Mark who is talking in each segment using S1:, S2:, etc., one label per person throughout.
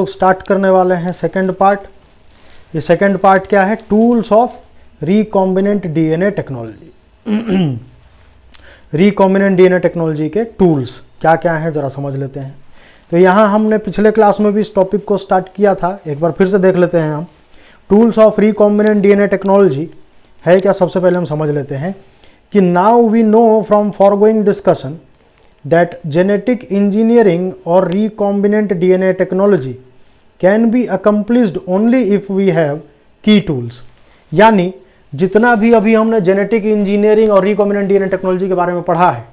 S1: लोग स्टार्ट करने वाले हैं सेकंड पार्ट। ये सेकंड पार्ट क्या है? Tools of recombinant DNA technology. Recombinant DNA technology के टूल्स क्या क्या हैं जरा समझ लेते हैं। तो यहाँ हमने पिछले क्लास में भी इस टॉपिक को स्टार्ट किया था, एक बार फिर से देख लेते हैं हम। Tools of recombinant DNA technology है क्या? सबसे पहले हम समझ लेते हैं कि now we know from foregoing discussion that genetic engineering or recombinant DNA technology can be accomplished only if we have key tools। यानी जितना भी अभी हमने जेनेटिक इंजीनियरिंग और रिकॉम्बिनेंट डीएनए टेक्नोलॉजी के बारे में पढ़ा है,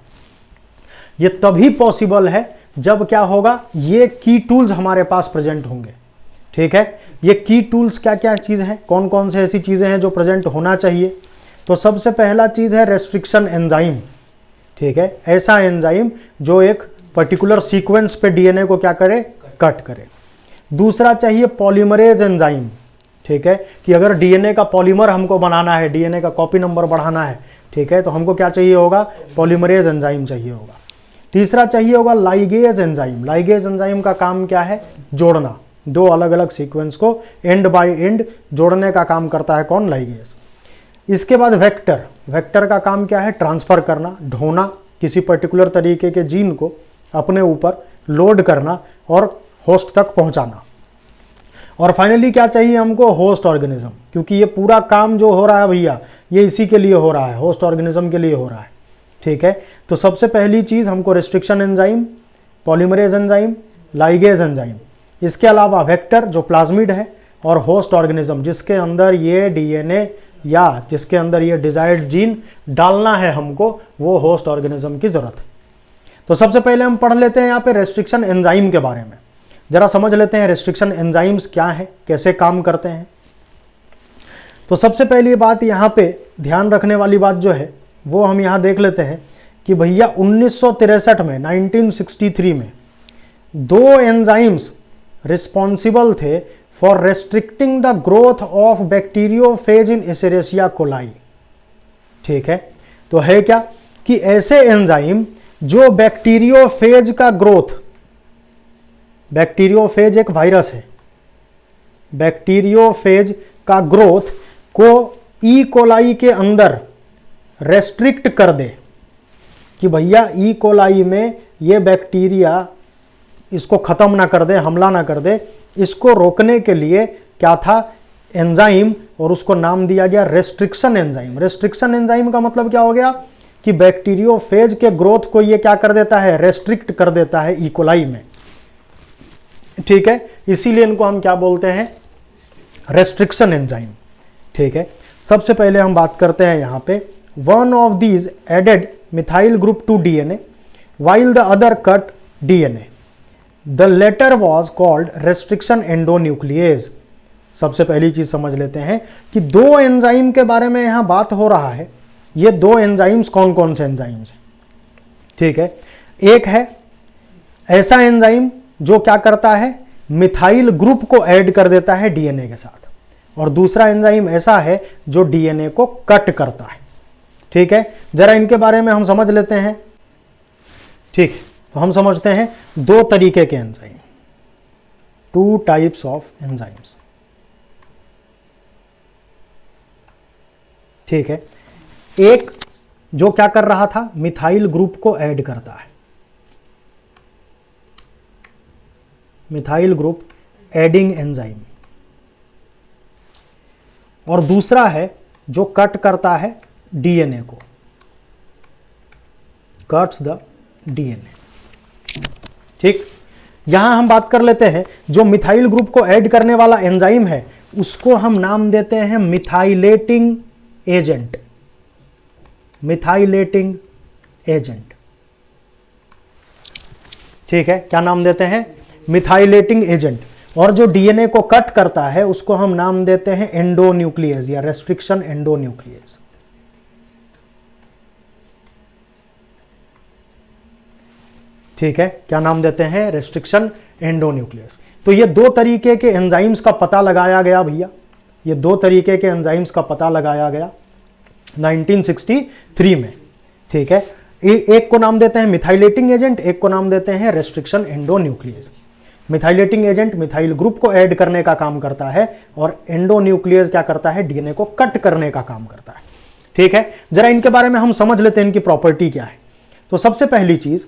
S1: ये तभी पॉसिबल है जब क्या होगा, ये की टूल्स हमारे पास प्रेजेंट होंगे। ठीक है, ये की टूल्स क्या क्या चीज़ हैं, कौन कौन से ऐसी चीज़ें हैं जो प्रेजेंट होना चाहिए? तो सबसे पहला चीज़ है रेस्ट्रिक्शन एंजाइम। ठीक है, ऐसा एंजाइम जो एक पर्टिकुलर सीक्वेंस पे डीएनए को क्या करे, कट करे। दूसरा चाहिए पॉलीमरेज एंजाइम। ठीक है, कि अगर डीएनए का पॉलीमर हमको बनाना है, डीएनए का कॉपी नंबर बढ़ाना है, ठीक है, तो हमको क्या चाहिए होगा? पॉलीमरेज एंजाइम चाहिए होगा। तीसरा चाहिए होगा लाइगेज एंजाइम। लाइगेज एंजाइम का काम क्या है? जोड़ना, दो अलग अलग सीक्वेंस को एंड बाय एंड जोड़ने का काम करता है कौन? लाइगेज। इसके बाद वेक्टर। वेक्टर का काम क्या है? ट्रांसफर करना, ढोना, किसी पर्टिकुलर तरीके के जीन को अपने ऊपर लोड करना और होस्ट तक पहुंचाना। और फाइनली क्या चाहिए हमको? होस्ट ऑर्गेनिज्म, क्योंकि ये पूरा काम जो हो रहा है भैया, ये इसी के लिए हो रहा है, होस्ट ऑर्गेनिज्म के लिए हो रहा है। ठीक है, तो सबसे पहली चीज हमको restriction enzyme, polymerase enzyme, ligase enzyme, इसके अलावा वेक्टर जो प्लाज्मिड है, और होस्ट ऑर्गेनिज्म जिसके अंदर ये डीएनए या जिसके अंदर ये डिजायर्ड जीन डालना है हमको, वो होस्ट ऑर्गेनिज्म की जरूरत है। तो सबसे पहले हम पढ़ लेते हैं यहाँ पे रेस्ट्रिक्शन एंजाइम के बारे में। जरा समझ लेते हैं रेस्ट्रिक्शन एंजाइम्स क्या है, कैसे काम करते हैं। तो सबसे पहली बात यहाँ पे ध्यान रखने वाली बात जो है वो हम यहाँ देख लेते हैं कि भैया 1963 में 1963 में दो एंजाइम्स रिस्पॉन्सिबल थे for restricting the growth of bacteriophage in Escherichia coli. ठीक है, तो है क्या कि ऐसे एंजाइम जो बैक्टीरियोफेज का ग्रोथ, बैक्टीरियोफेज एक वायरस है, बैक्टीरियोफेज का ग्रोथ को ई कोलाई के अंदर रेस्ट्रिक्ट कर दे कि भैया ई कोलाई में ये बैक्टीरिया इसको खत्म ना कर दे, हमला ना कर दे, इसको रोकने के लिए क्या था? एंजाइम, और उसको नाम दिया गया रेस्ट्रिक्शन एंजाइम। रेस्ट्रिक्शन एंजाइम का मतलब क्या हो गया कि बैक्टीरियोफेज के ग्रोथ को ये क्या कर देता है? रेस्ट्रिक्ट कर देता है ई कोलाई में। ठीक है, इसीलिए इनको हम क्या बोलते हैं? Restriction enzyme. ठीक है, सबसे पहले हम बात करते हैं यहाँ पे, one of these added methyl group to DNA while the other cut DNA. The latter was called restriction endonuclease। सबसे पहली चीज समझ लेते हैं कि दो एंजाइम के बारे में यहां बात हो रहा है। ये दो एंजाइम्स कौन कौन से एंजाइम्स हैं? ठीक है, एक है ऐसा एंजाइम जो क्या करता है? मिथाइल ग्रुप को ऐड कर देता है डीएनए के साथ, और दूसरा एंजाइम ऐसा है जो डीएनए को कट करता है। ठीक है, जरा इनके बारे में हम समझ लेते हैं। ठीक है, तो हम समझते हैं दो तरीके के enzyme, two types of enzymes. ठीक है, एक जो क्या कर रहा था? मिथाइल ग्रुप को ऐड करता है, मिथाइल ग्रुप एडिंग एंजाइम, और दूसरा है जो कट करता है डीएनए को, कट्स द डीएनए। ठीक, यहां हम बात कर लेते हैं जो मिथाइल ग्रुप को ऐड करने वाला एंजाइम है उसको हम नाम देते हैं मिथाइलेटिंग एजेंट। मिथाइलेटिंग एजेंट। ठीक है, क्या नाम देते हैं? मिथाइलेटिंग एजेंट। और जो डीएनए को कट करता है उसको हम नाम देते हैं एंडोन्यूक्लियस या रेस्ट्रिक्शन एंडोन्यूक्लियस। ठीक है, क्या नाम देते हैं? Restriction endonuclease. तो ये दो तरीके के एंजाइम्स का पता लगाया गया भैया, ये दो तरीके के एंजाइम्स का पता लगाया गया 1963 में। ठीक है, एक को नाम देते हैं मिथाइलेटिंग एजेंट, एक को नाम देते हैं restriction endonuclease. Methylating agent methyl group को ऐड करने का काम करता है और एंडोन्यूक्लियस क्या करता है, डीएनए को कट करने का काम करता है। ठीक है, जरा इनके बारे में हम समझ लेते हैं, इनकी प्रॉपर्टी क्या है। तो सबसे पहली चीज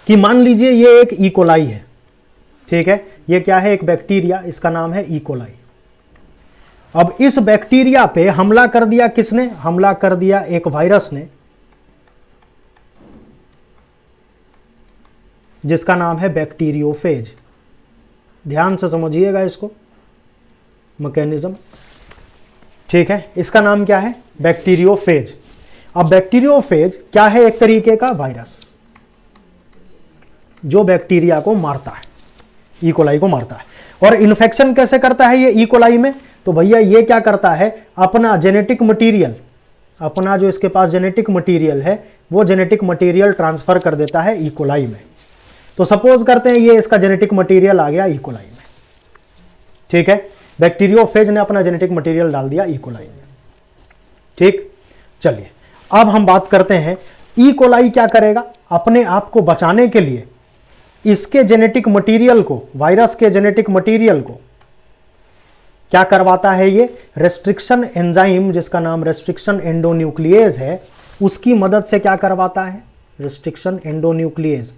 S1: कि मान लीजिए ये एक इकोलाई है। ठीक है, ये क्या है, एक बैक्टीरिया, इसका नाम है इकोलाई। अब इस बैक्टीरिया पे हमला कर दिया किसने, हमला कर दिया एक वायरस ने, जिसका नाम है बैक्टीरियोफेज। ध्यान से समझिएगा इसको, मैकेनिज्म। ठीक है, इसका नाम क्या है, बैक्टीरियोफेज। अब बैक्टीरियोफेज क्या है, एक तरीके का वायरस जो बैक्टीरिया को मारता है, इकोलाई को मारता है। और इन्फेक्शन कैसे करता है ये इकोलाई में, तो भैया ये क्या करता है, अपना जेनेटिक मटेरियल, अपना जो इसके पास जेनेटिक मटेरियल है वो जेनेटिक मटेरियल ट्रांसफर कर देता है इकोलाई में। तो सपोज करते हैं ये इसका जेनेटिक मटेरियल आ गया इकोलाई में। ठीक है, बैक्टीरियोफेज ने अपना जेनेटिक मटेरियल डाल दिया इकोलाई में। ठीक, चलिए अब हम बात करते हैं इकोलाई क्या करेगा, अपने आप को बचाने के लिए इसके जेनेटिक मटेरियल को, वायरस के जेनेटिक मटेरियल को क्या करवाता है, ये रेस्ट्रिक्शन एंजाइम जिसका नाम रेस्ट्रिक्शन एंडोन्यूक्लियेज है, उसकी मदद से क्या करवाता है, रेस्ट्रिक्शन एंडोन्यूक्लियेज,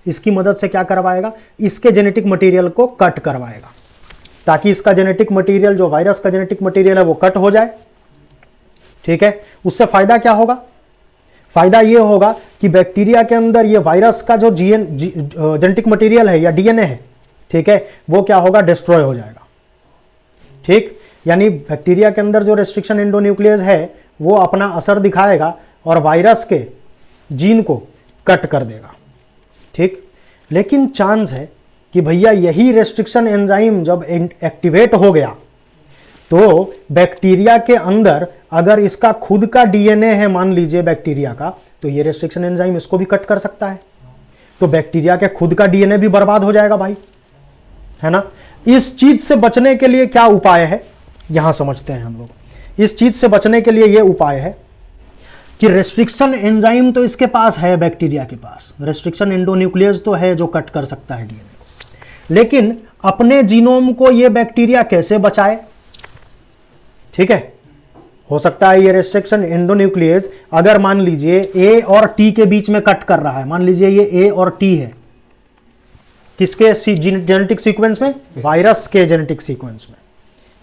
S1: इसकी मदद से क्या करवाएगा, इसके जेनेटिक मटेरियल को कट करवाएगा, ताकि इसका जेनेटिक मटेरियल, जो वायरस का जेनेटिक मटेरियल है वो कट हो जाए। ठीक है, उससे फायदा क्या होगा, फायदा ये होगा कि बैक्टीरिया के अंदर ये वायरस का जो जेनेटिक मटेरियल है या डीएनए है, ठीक है, वो क्या होगा, डिस्ट्रॉय हो जाएगा। ठीक, यानी बैक्टीरिया के अंदर जो रेस्ट्रिक्शन एंडोन्यूक्लियस है वो अपना असर दिखाएगा और वायरस के जीन को कट कर देगा। ठीक, लेकिन चांस है कि भैया यही रेस्ट्रिक्शन एंजाइम जब एक्टिवेट हो गया तो बैक्टीरिया के अंदर अगर इसका खुद का डीएनए है, मान लीजिए बैक्टीरिया का, तो ये रेस्ट्रिक्शन एंजाइम इसको भी कट कर सकता है। तो बैक्टीरिया के खुद का डीएनए भी बर्बाद हो जाएगा भाई, है ना। इस चीज से बचने के लिए क्या उपाय है, यहां समझते हैं हम लोग। इस चीज से बचने के लिए यह उपाय है कि रेस्ट्रिक्शन एंजाइम तो इसके पास है, बैक्टीरिया के पास रेस्ट्रिक्शन एंडोन्यूक्लियस तो है जो कट कर सकता है डीएनए को, लेकिन अपने जीनोम को यह बैक्टीरिया कैसे बचाए। ठीक है, हो सकता है ये रेस्ट्रिक्शन एंडोन्यूक्लियस अगर मान लीजिए ए और टी के बीच में कट कर रहा है, मान लीजिए ये ए और टी है, किसके जेनेटिक सीक्वेंस में, वायरस के जेनेटिक सीक्वेंस में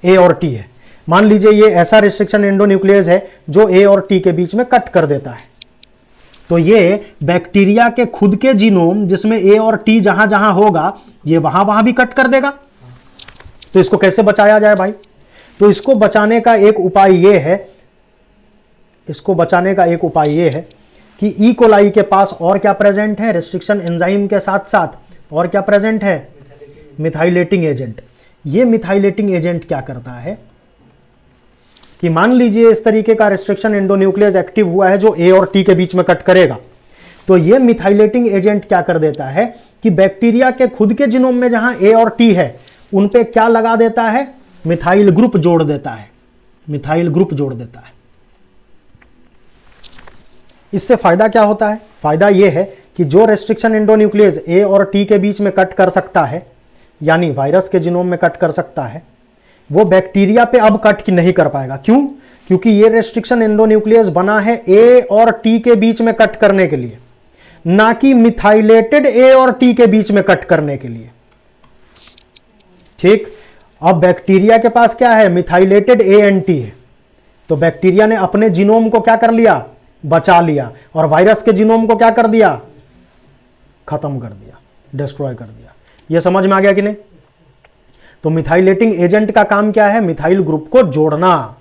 S1: ए और टी है। मान लीजिए ये ऐसा रेस्ट्रिक्शन एंडोन्यूक्लियस है जो ए और टी के बीच में कट कर देता है, तो ये बैक्टीरिया के खुद के जीनोम जिसमें ए और टी जहां जहां होगा ये वहां वहां भी कट कर देगा। तो इसको कैसे बचाया जाए भाई, तो इसको बचाने का एक उपाय ये है, इसको बचाने का एक उपाय ये है कि ई कोलाई के पास और क्या प्रेजेंट है, रेस्ट्रिक्शन एंजाइम के साथ साथ और क्या प्रेजेंट है, मिथाइलेटिंग एजेंट। ये मिथाइलेटिंग एजेंट क्या करता है कि मान लीजिए इस तरीके का रेस्ट्रिक्शन एंडोन्यूक्लियस एक्टिव हुआ है जो ए और टी के बीच में कट करेगा, तो ये मिथाइलेटिंग एजेंट क्या कर देता है कि बैक्टीरिया के खुद के जीनोम में जहां ए और टी है उन पे क्या लगा देता है, मिथाइल ग्रुप जोड़ देता है, मिथाइल ग्रुप जोड़ देता है। इससे फायदा क्या होता है, फायदा यह है कि जो रेस्ट्रिक्शन एंडोन्यूक्लियस ए और टी के बीच में कट कर सकता है, यानी वायरस के जीनोम में कट कर सकता है, वो बैक्टीरिया पे अब कट नहीं कर पाएगा। क्यों, क्योंकि ये रेस्ट्रिक्शन एंडोन्यूक्लियस बना है ए और टी के बीच में कट करने के लिए, ना कि मिथाइलेटेड ए और टी के बीच में कट करने के लिए। ठीक, अब बैक्टीरिया के पास क्या है, मिथाइलेटेड ए एंड टी है, तो बैक्टीरिया ने अपने जीनोम को क्या कर लिया, बचा लिया, और वायरस के जीनोम को क्या कर दिया, खत्म कर दिया, डिस्ट्रॉय कर दिया। यह समझ में आ गया कि नहीं। तो मिथाइलेटिंग एजेंट का काम क्या है, मिथाइल ग्रुप को जोड़ना।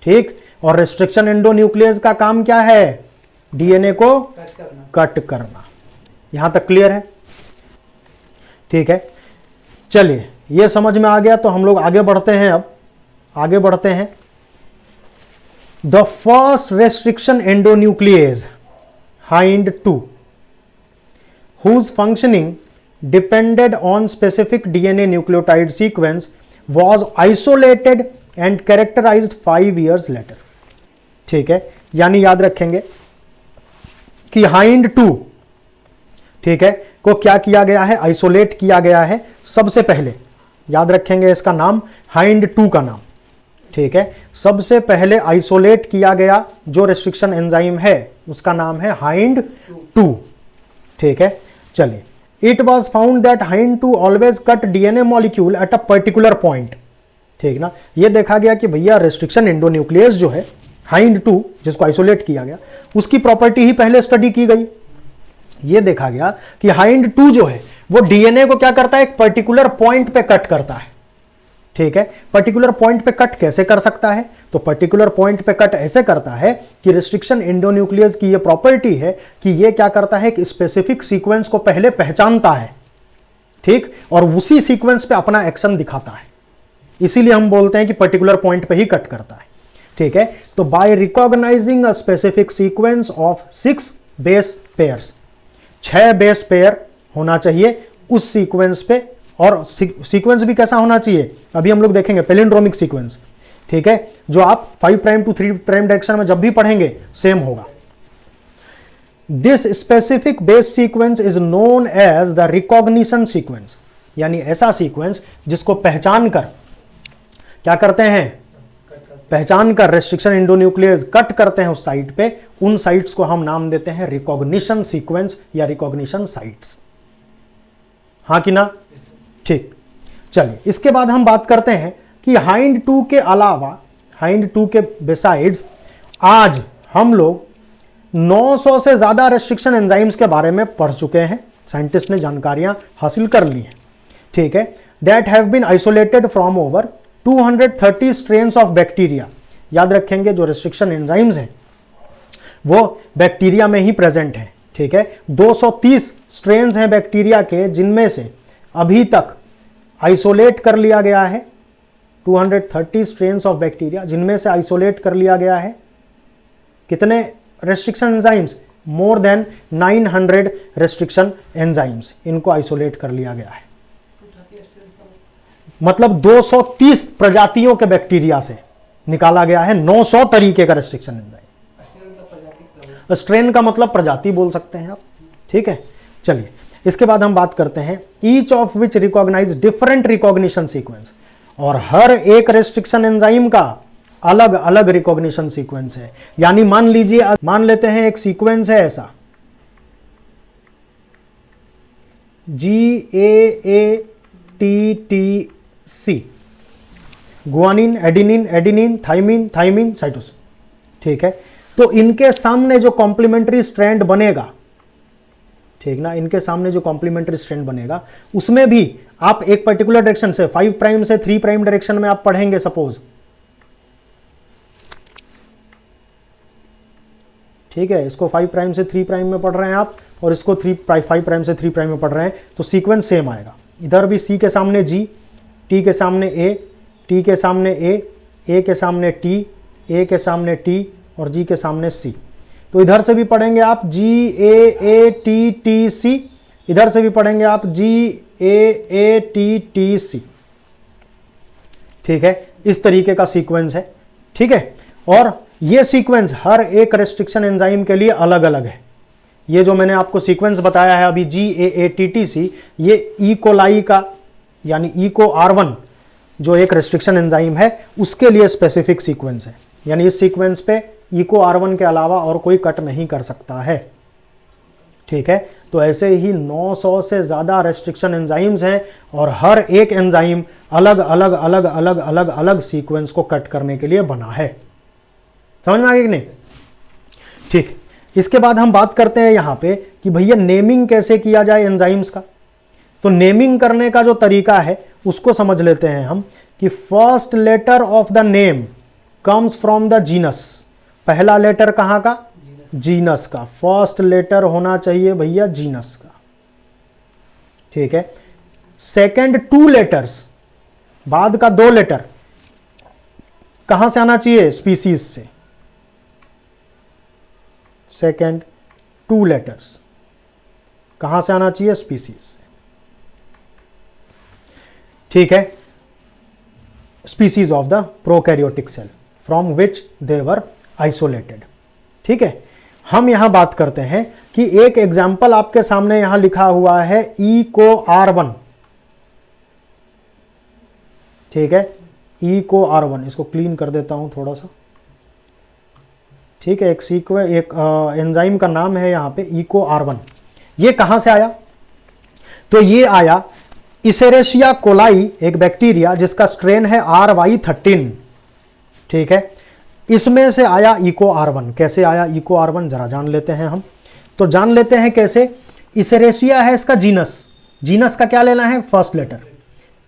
S1: ठीक, और रेस्ट्रिक्शन एंडोन्यूक्लियस का काम क्या है, डीएनए को कट करना। यहां तक क्लियर है। ठीक है, चलिए ये समझ में आ गया तो हम लोग आगे बढ़ते हैं। अब आगे बढ़ते हैं। The first restriction endonuclease HIND2 whose functioning depended on specific DNA nucleotide sequence was isolated and characterized 5 years later। ठीक है, यानी याद रखेंगे कि HIND2, ठीक है, को क्या किया गया है, आइसोलेट किया गया है। सबसे पहले याद रखेंगे इसका नाम, हाइंड 2 का नाम, ठीक है। सबसे पहले आइसोलेट किया गया जो रेस्ट्रिक्शन एंजाइम है उसका नाम है हाइंड 2, ठीक है। चलिए, it was found that hind 2 always cut DNA molecule at a particular point, ठीक ना। ये देखा गया कि भैया रेस्ट्रिक्शन एंडोन्यूक्लियस जो है हाइंड 2 जिसको आइसोलेट किया गया, उसकी प्रॉपर्टी ही पहले स्टडी की गई। ये देखा गया कि हाइंड 2 जो है वो डीएनए को क्या करता है, एक पर्टिकुलर पॉइंट पे कट करता है, ठीक है। पर्टिकुलर पॉइंट पे कट कैसे कर सकता है, तो पर्टिकुलर पॉइंट पे कट ऐसे करता है कि रेस्ट्रिक्शन एंडोन्यूक्लियस की ये प्रॉपर्टी है कि ये क्या करता है, एक स्पेसिफिक सीक्वेंस को पहले पहचानता है, ठीक, और उसी सीक्वेंस पे अपना एक्शन दिखाता है। इसीलिए हम बोलते हैं कि पर्टिकुलर पॉइंट पे ही कट करता है, ठीक है। तो by recognising a specific sequence of 6 base pairs, 6 base pair होना चाहिए उस सीक्वेंस पे, और सीक्वेंस भी कैसा होना चाहिए अभी हम लोग देखेंगे, पैलिंड्रोमिक सीक्वेंस, ठीक है, जो आप 5 प्राइम टू 3 प्राइम डायरेक्शन में जब भी पढ़ेंगे सेम होगा। This specific base sequence is known as the recognition sequence, यानी ऐसा सीक्वेंस जिसको पहचान कर क्या करते हैं, पहचान कर रेस्ट्रिक्शन एंडोन्यूक्लियस कट करते हैं उस साइट पे, उन साइट्स को हम नाम देते हैं रिकॉग्निशन सीक्वेंस या रिकॉग्निशन साइट्स, हाँ कि ना, ठीक। चलिए, इसके बाद हम बात करते हैं कि हाइंड 2 के अलावा, हाइंड 2 के बिसाइड्स आज हम लोग 900 से ज्यादा रेस्ट्रिक्शन एंजाइम्स के बारे में पढ़ चुके हैं, साइंटिस्ट ने जानकारियां हासिल कर ली हैं, ठीक है। That have been isolated from over 230 strains of bacteria. याद रखेंगे जो रेस्ट्रिक्शन एंजाइम्स हैं वो बैक्टीरिया में ही प्रेजेंट हैं, ठीक है। 230 स्ट्रेन्स हैं बैक्टीरिया के, जिनमें से अभी तक आइसोलेट कर लिया गया है 230 स्ट्रेन्स ऑफ बैक्टीरिया, जिनमें से आइसोलेट कर लिया गया है कितने restriction enzymes, more than 900 restriction enzymes, इनको आइसोलेट कर लिया गया है। मतलब 230 प्रजातियों के बैक्टीरिया से निकाला गया है 900 तरीके का रेस्ट्रिक्शन एंजाइम। स्ट्रेन का मतलब प्रजाति बोल सकते हैं आप, ठीक है। चलिए, इसके बाद हम बात करते हैं each of which recognise different recognition sequence, और हर एक रेस्ट्रिक्शन एंजाइम का अलग अलग रिकॉग्निशन सीक्वेंस है। यानी मान लीजिए, मान लेते हैं एक सीक्वेंस है ऐसा GAATTC, guanine, adenine, adenine, thymine, thymine, cytosine, ठीक है। तो इनके सामने जो कॉम्प्लीमेंट्री स्ट्रैंड बनेगा, ठीक ना, इनके सामने जो कॉम्प्लीमेंट्री स्ट्रैंड बनेगा उसमें भी आप एक पर्टिकुलर डायरेक्शन से 5 प्राइम से 3 प्राइम डायरेक्शन में आप पढ़ेंगे सपोज, ठीक है। इसको 5 प्राइम से 3 प्राइम में पढ़ रहे हैं आप, और इसको 5 प्राइम से 3 प्राइम में पढ़ रहे हैं, तो सीक्वेंस सेम आएगा। इधर भी C के सामने G, T के सामने A, T के सामने A के सामने T, A के सामने T और G के सामने C। तो इधर से भी पढ़ेंगे आप GAATTC, इधर से भी पढ़ेंगे आप GAATTC, ठीक है। इस तरीके का सीक्वेंस है, ठीक है। और ये सीक्वेंस हर एक रेस्ट्रिक्शन एंजाइम के लिए अलग अलग है। ये जो मैंने आपको सीक्वेंस बताया है अभी GAATTC, ये ई कोलाई का यानी EcoR1 जो एक रेस्ट्रिक्शन एंजाइम है उसके लिए स्पेसिफिक सीक्वेंस है। यानी इस सीक्वेंस पे EcoR1 के अलावा और कोई कट नहीं कर सकता है, ठीक है। तो ऐसे ही 900 से ज्यादा रेस्ट्रिक्शन एंजाइम्स हैं और हर एक एंजाइम अलग अलग अलग अलग अलग अलग सीक्वेंस को कट करने के लिए बना है। समझ में आ गया कि नहीं, ठीक। इसके बाद हम बात करते हैं यहां पे कि भैया नेमिंग कैसे किया जाए एंजाइम्स का। तो नेमिंग करने का जो तरीका है उसको समझ लेते हैं हम कि first letter of the name comes from the genus. पहला लेटर कहां का, जीनस का। फर्स्ट लेटर होना चाहिए भैया जीनस का, ठीक है। सेकंड 2 लेटर्स, बाद का 2 लेटर कहां से आना चाहिए, स्पीसीज से। सेकंड 2 लेटर्स कहां से आना चाहिए, स्पीसीज से, ठीक है। Species of the prokaryotic cell from which they were isolated, ठीक है। हम यहां बात करते हैं कि एक एग्जाम्पल आपके सामने यहां लिखा हुआ है ई को R1, ठीक है, ई को R1, इसको क्लीन कर देता हूं थोड़ा सा, ठीक है। एक एंजाइम का नाम है यहां पे ई को R1। ये कहां से आया? तो ये आया इसेरेशिया कोलाई, एक बैक्टीरिया जिसका स्ट्रेन है RY13, ठीक है, इसमें से आया इको R1। कैसे आया इको R1 जरा जान लेते हैं हम। तो जान लेते हैं कैसे। इसेरेशिया है इसका जीनस, जीनस का क्या लेना है? फर्स्ट लेटर,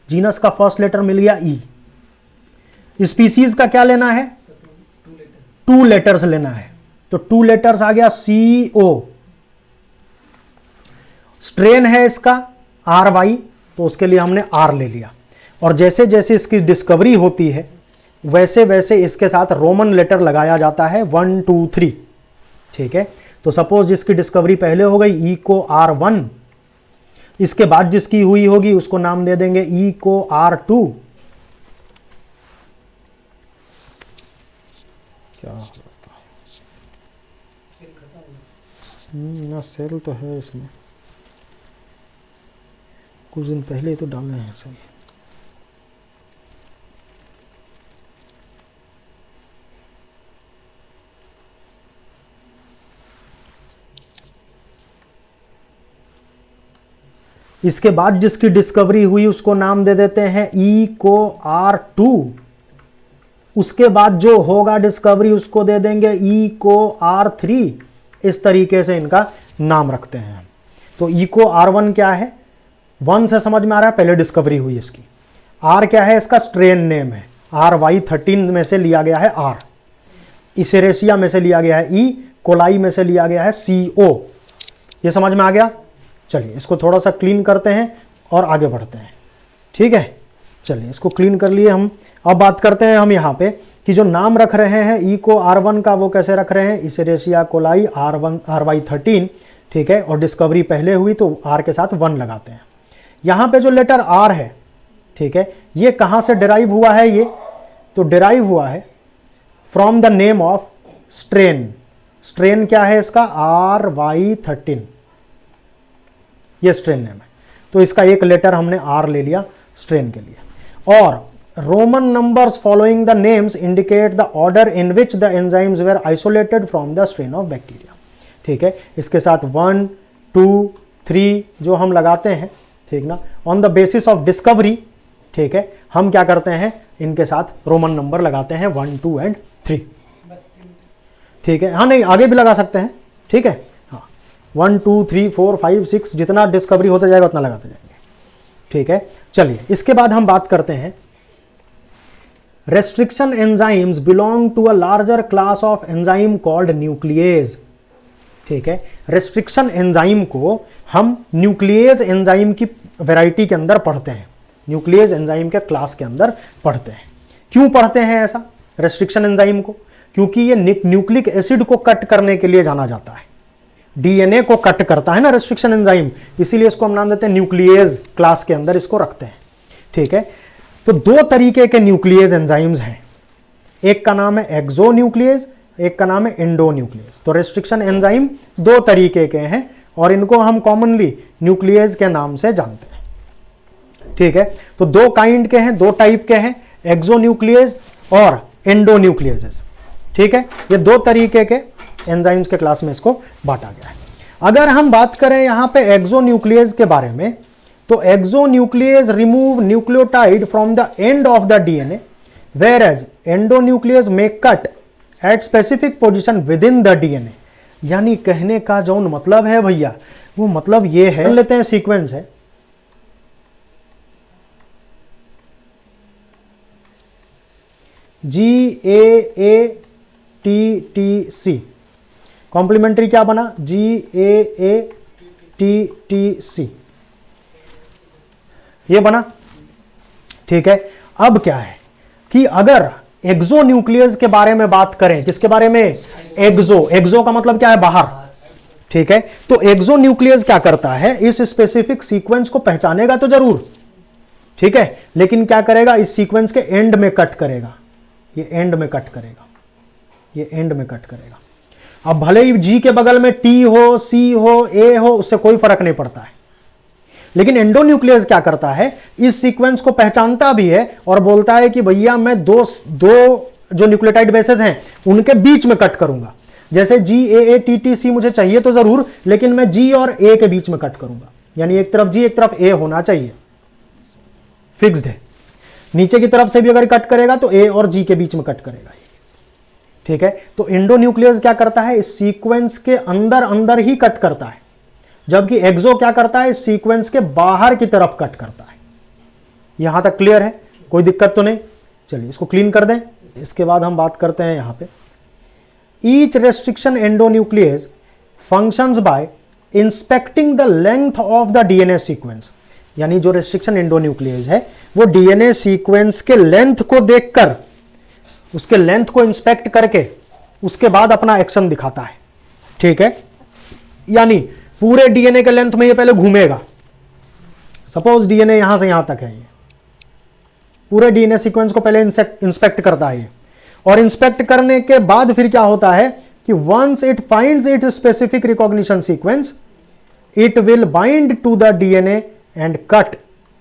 S1: जीनस का फर्स्ट लेटर मिल गया ई। स्पीसीज का क्या लेना है? 2 लेटर्स लेना है, तो 2 लेटर्स आ गया CO। स्ट्रेन है इसका RY, तो उसके लिए हमने R ले लिया। और जैसे जैसे इसकी डिस्कवरी होती है वैसे वैसे इसके साथ रोमन लेटर लगाया जाता है 1 2 3, ठीक है। तो सपोज जिसकी डिस्कवरी पहले हो गई ई को R1, इसके बाद जिसकी हुई होगी उसको नाम दे देंगे ई को R2। क्या होता है ना, सेल तो है इसमें, कुछ दिन पहले तो डाले हैं सेल। इसके बाद जिसकी डिस्कवरी हुई उसको नाम दे देते हैं ई को R2। उसके बाद जो होगा डिस्कवरी उसको दे देंगे ई को R3। इस तरीके से इनका नाम रखते हैं। तो ई को R1 क्या है? 1 से समझ में आ रहा है, पहले डिस्कवरी हुई इसकी। R क्या है? इसका स्ट्रेन नेम है, RY13 में से लिया गया है R, इसेरेशिया में से लिया गया है ई, कोलाई में से लिया गया है CO। ये समझ में आ गया? चलिए इसको थोड़ा सा क्लीन करते हैं और आगे बढ़ते हैं, ठीक है। चलिए इसको क्लीन कर लिए हम। अब बात करते हैं हम यहाँ पे कि जो नाम रख रहे हैं ई को R1 का, वो कैसे रख रहे हैं? इसेरेशिया कोलाई RY13, ठीक है। और डिस्कवरी पहले हुई तो R के साथ 1 लगाते हैं। यहाँ पे जो लेटर R है, ठीक है, ये कहाँ से डिराइव हुआ है? ये तो डिराइव हुआ है from the name of strain. Strain क्या है इसका? RY13, ये स्ट्रेन नेम है। तो इसका एक लेटर हमने R ले लिया स्ट्रेन के लिए। और Roman numbers following the names indicate the order in which the enzymes were isolated from the strain of bacteria, ठीक है। इसके साथ 1 2 3 जो हम लगाते हैं, ठीक ना, on the basis of discovery, ठीक है। हम क्या करते हैं? इनके साथ रोमन नंबर लगाते हैं 1 2 एंड 3, ठीक है। हाँ, नहीं आगे भी लगा सकते हैं, ठीक है। 1 2 3 4 5 6 जितना डिस्कवरी होता जाएगा उतना लगाते जाएंगे, ठीक है। चलिए इसके बाद हम बात करते हैं restriction enzymes belong to a larger class of enzyme called nuclease, ठीक है। रेस्ट्रिक्शन एंजाइम को हम न्यूक्लियेज एंजाइम की वैरायटी के अंदर पढ़ते हैं, न्यूक्लियेज एंजाइम के क्लास के अंदर पढ़ते हैं। क्यों पढ़ते हैं ऐसा रेस्ट्रिक्शन एंजाइम को? क्योंकि ये न्यूक्लिक एसिड को कट करने के लिए जाना जाता है, डीएनए को कट करता है ना रेस्ट्रिक्शन एंजाइम, इसीलिए इसको हम नाम देते हैं न्यूक्लियेज क्लास के अंदर इसको रखते हैं, ठीक है। तो 2 तरीके के न्यूक्लियेज एंजाइम्स हैं, एक का नाम है एक्सो न्यूक्लियेज, एक का नाम है इंडो न्यूक्लियेज। तो रेस्ट्रिक्शन एंजाइम 2 तरीके के हैं और इनको हम कॉमनली न्यूक्लियेज के नाम से जानते हैं, ठीक है। तो 2 काइंड के हैं, 2 टाइप के हैं, एक्सो न्यूक्लियेज और इंडो न्यूक्लियेजेस, ठीक है। ये 2 तरीके के एंजाइम्स के क्लास में इसको बांटा गया है। अगर हम बात करें यहां पे एक्सो न्यूक्लियेज के बारे में, तो exonuclease remove nucleotide from the end of the DNA, whereas endonuclease may cut at specific position within the DNA. यानी कहने का जो मतलब है भैया, वो मतलब ये है, लेते हैं सीक्वेंस है, GAATTC, कॉम्प्लीमेंट्री क्या बना? GAATTC, ये बना, ठीक है। अब क्या है कि अगर एक्सो न्यूक्लियस के बारे में बात करें, किसके बारे में? एक्सो। एक्सो का मतलब क्या है? बाहर, ठीक है। तो एक्सो न्यूक्लियस क्या करता है? इस स्पेसिफिक सीक्वेंस को पहचानेगा तो जरूर, ठीक है, लेकिन क्या करेगा? इस सीक्वेंस के एंड में कट करेगा, ये एंड में कट करेगा, ये एंड में कट करेगा। अब भले ही जी के बगल में टी हो, सी हो, ए हो, उससे कोई फर्क नहीं पड़ता है। लेकिन एंडोन्यूक्लियस क्या करता है, इस सीक्वेंस को पहचानता भी है और बोलता है कि भैया मैं दो जो न्यूक्लियोटाइड बेसेस हैं उनके बीच में कट करूंगा। जैसे जी ए ए टी टी सी मुझे चाहिए तो जरूर, लेकिन मैं जी और ए के बीच में कट करूंगा, यानी एक तरफ जी एक तरफ ए होना चाहिए, फिक्स्ड है। नीचे की तरफ से भी अगर कट करेगा तो ए और जी के बीच में कट करेगा, ठीक है। तो एंडोन्यूक्लियस क्या करता है, इस सीक्वेंस के अंदर अंदर ही कट करता है, जबकि एक्सो क्या करता है, इस सीक्वेंस के बाहर की तरफ कट करता है। यहां तक क्लियर है, कोई दिक्कत तो नहीं। चलिए इसको क्लीन कर दें। इसके बाद हम बात करते हैं यहां पे, each restriction endonuclease functions by inspecting the length of the DNA sequence. यानी जो रेस्ट्रिक्शन एंडोन्यूक्लियस है वो डीएनए सीक्वेंस के लेंथ को देखकर, उसके लेंथ को इंस्पेक्ट करके उसके बाद अपना एक्शन दिखाता है, ठीक है। यानी पूरे डीएनए के लेंथ में ये पहले घूमेगा। सपोज डीएनए यहां से यहां तक है, ये पूरे डीएनए सीक्वेंस को पहले इंस्पेक्ट करता है ये, और इंस्पेक्ट करने के बाद फिर क्या होता है कि once it finds it specific recognition sequence, it will bind to the DNA and cut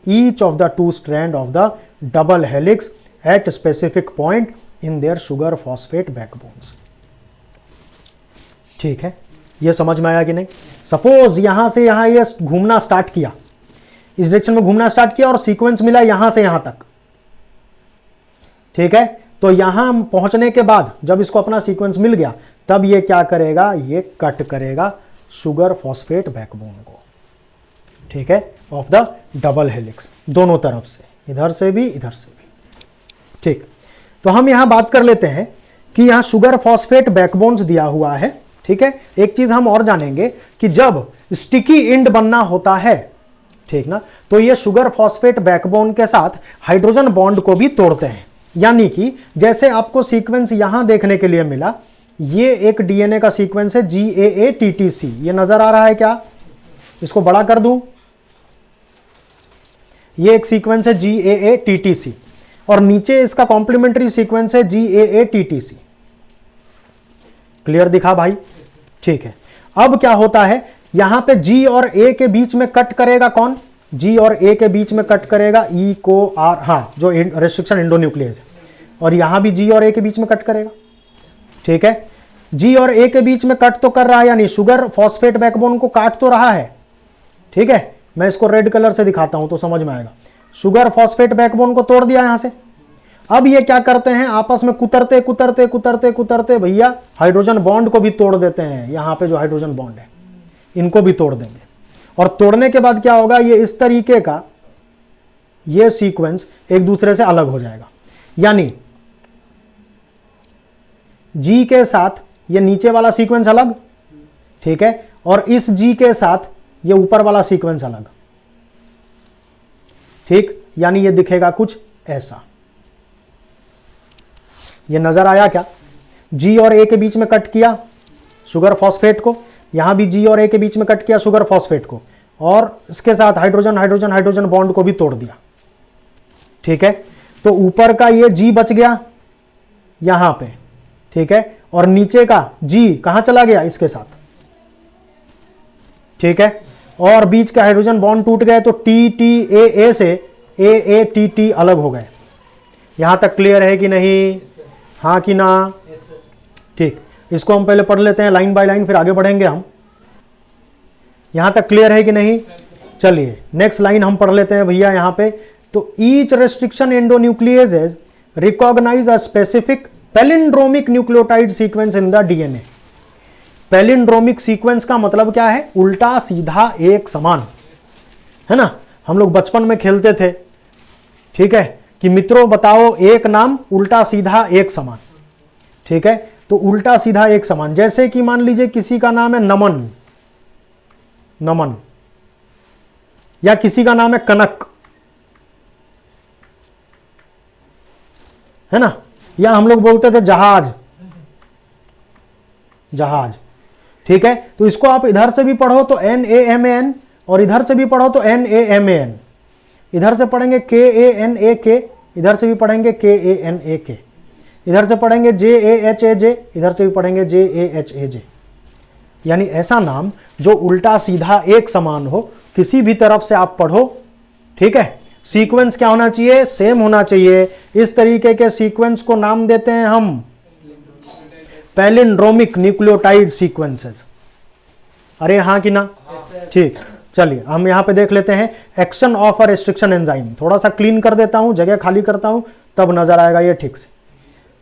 S1: each of the two strand of the double helix at specific point in their sugar phosphate backbones. ठीक है, ये समझ में आया कि नहीं। Suppose यहां से यहां ये घूमना स्टार्ट किया, इस डायरेक्शन में घूमना स्टार्ट किया और सीक्वेंस मिला यहां से यहां तक, ठीक है। तो यहां पहुंचने के बाद जब इसको अपना सीक्वेंस मिल गया, तब ये क्या करेगा, ये कट करेगा शुगर फॉस्फेट बैकबोन को, ठीक है, ऑफ द डबल हेलिक्स, दोनों तरफ से, इधर से भी इधर से भी, ठीक। तो हम यहां बात कर लेते हैं कि यहां शुगर फॉस्फेट बैकबोन्स दिया हुआ है, ठीक है। एक चीज हम और जानेंगे कि जब स्टिकी इंड बनना होता है, ठीक ना, तो ये शुगर फॉस्फेट बैकबोन के साथ हाइड्रोजन बॉन्ड को भी तोड़ते हैं। यानी कि जैसे आपको सीक्वेंस यहां देखने के लिए मिला, ये एक डीएनए का सीक्वेंस है GAATTC, ये नजर आ रहा है क्या, इसको बड़ा कर दूं, ये एक सीक्वेंस है GAATTC और नीचे इसका कॉम्प्लीमेंट्री सीक्वेंस है GAATTC। क्लियर दिखा भाई, ठीक है। अब क्या होता है, यहां पे G और A के बीच में कट करेगा कौन, G और A के बीच में कट करेगा E को R, हाँ, जो रेस्ट्रिक्शन एंडोन्यूक्लियस है, और यहां भी G और A के बीच में कट करेगा, ठीक है। G और A के बीच में कट तो कर रहा है, यानी शुगर फॉस्फेट बैकबोन को काट तो रहा है, ठीक है। मैं इसको रेड कलर से दिखाता हूं तो समझ में आएगा। शुगर फॉस्फेट बैकबोन को तोड़ दिया यहां से। अब ये क्या करते हैं, आपस में कुतरते कुतरते कुतरते कुतरते भैया हाइड्रोजन बॉन्ड को भी तोड़ देते हैं। यहां पे जो हाइड्रोजन बॉन्ड है इनको भी तोड़ देंगे, और तोड़ने के बाद क्या होगा, ये इस तरीके का ये सीक्वेंस एक दूसरे से अलग हो जाएगा। यानी G के साथ ये नीचे वाला सीक्वेंस अलग, ठीक है, और इस G के साथ ये ऊपर वाला सीक्वेंस अलग, ठीक। यानी ये दिखेगा कुछ ऐसा। ये नजर आया क्या, G और A के बीच में कट किया शुगर फॉस्फेट को, यहां भी G और A के बीच में कट किया शुगर फॉस्फेट को, और इसके साथ हाइड्रोजन हाइड्रोजन हाइड्रोजन बॉन्ड को भी तोड़ दिया, ठीक है। तो ऊपर का ये G बच गया यहां पे, ठीक है, और नीचे का G कहां चला गया, इसके साथ, ठीक है, और बीच का हाइड्रोजन बॉन्ड टूट गए तो TTAA से AATT अलग हो गए। यहां तक क्लियर है कि नहीं, हाँ कि ना, ठीक। इसको हम पहले पढ़ लेते हैं लाइन बाय लाइन, फिर आगे बढ़ेंगे हम। यहां तक क्लियर है कि नहीं, चलिए नेक्स्ट लाइन हम पढ़ लेते हैं भैया यहां पे। तो each restriction endonuclease recognise a specific palindromic nucleotide sequence in the DNA. Palindromic sequence का मतलब क्या है, उल्टा सीधा एक समान, है ना। हम लोग बचपन में खेलते थे, ठीक है, कि मित्रों बताओ एक नाम उल्टा सीधा एक समान, ठीक है। तो उल्टा सीधा एक समान, जैसे कि मान लीजिए किसी का नाम है नमन, नमन, या किसी का नाम है कनक, है ना, या हम लोग बोलते थे जहाज, जहाज, ठीक है। तो इसको आप इधर से भी पढ़ो तो NAMAN, और इधर से भी पढ़ो तो NAMAN, इधर से पढ़ेंगे KANAK, इधर से भी पढ़ेंगे KANAK। इधर से पढ़ेंगे JAHAJ, इधर से भी पढ़ेंगे JAHAJ। यानी ऐसा नाम जो उल्टा सीधा एक समान हो, किसी भी तरफ से आप पढ़ो, ठीक है। सीक्वेंस क्या होना चाहिए? सेम होना चाहिए। इस तरीके के सीक्वेंस को नाम देते हैं हम पैलिंड्रोमिक न्यूक्लियोटाइड सीक्वेंसेस। अरे हाँ कि ना? ठीक, चलिए हम यहां पे देख लेते हैं action of a restriction enzyme. थोड़ा सा क्लीन कर देता हूं, जगह खाली करता हूं, तब नजर आएगा ये ठीक से।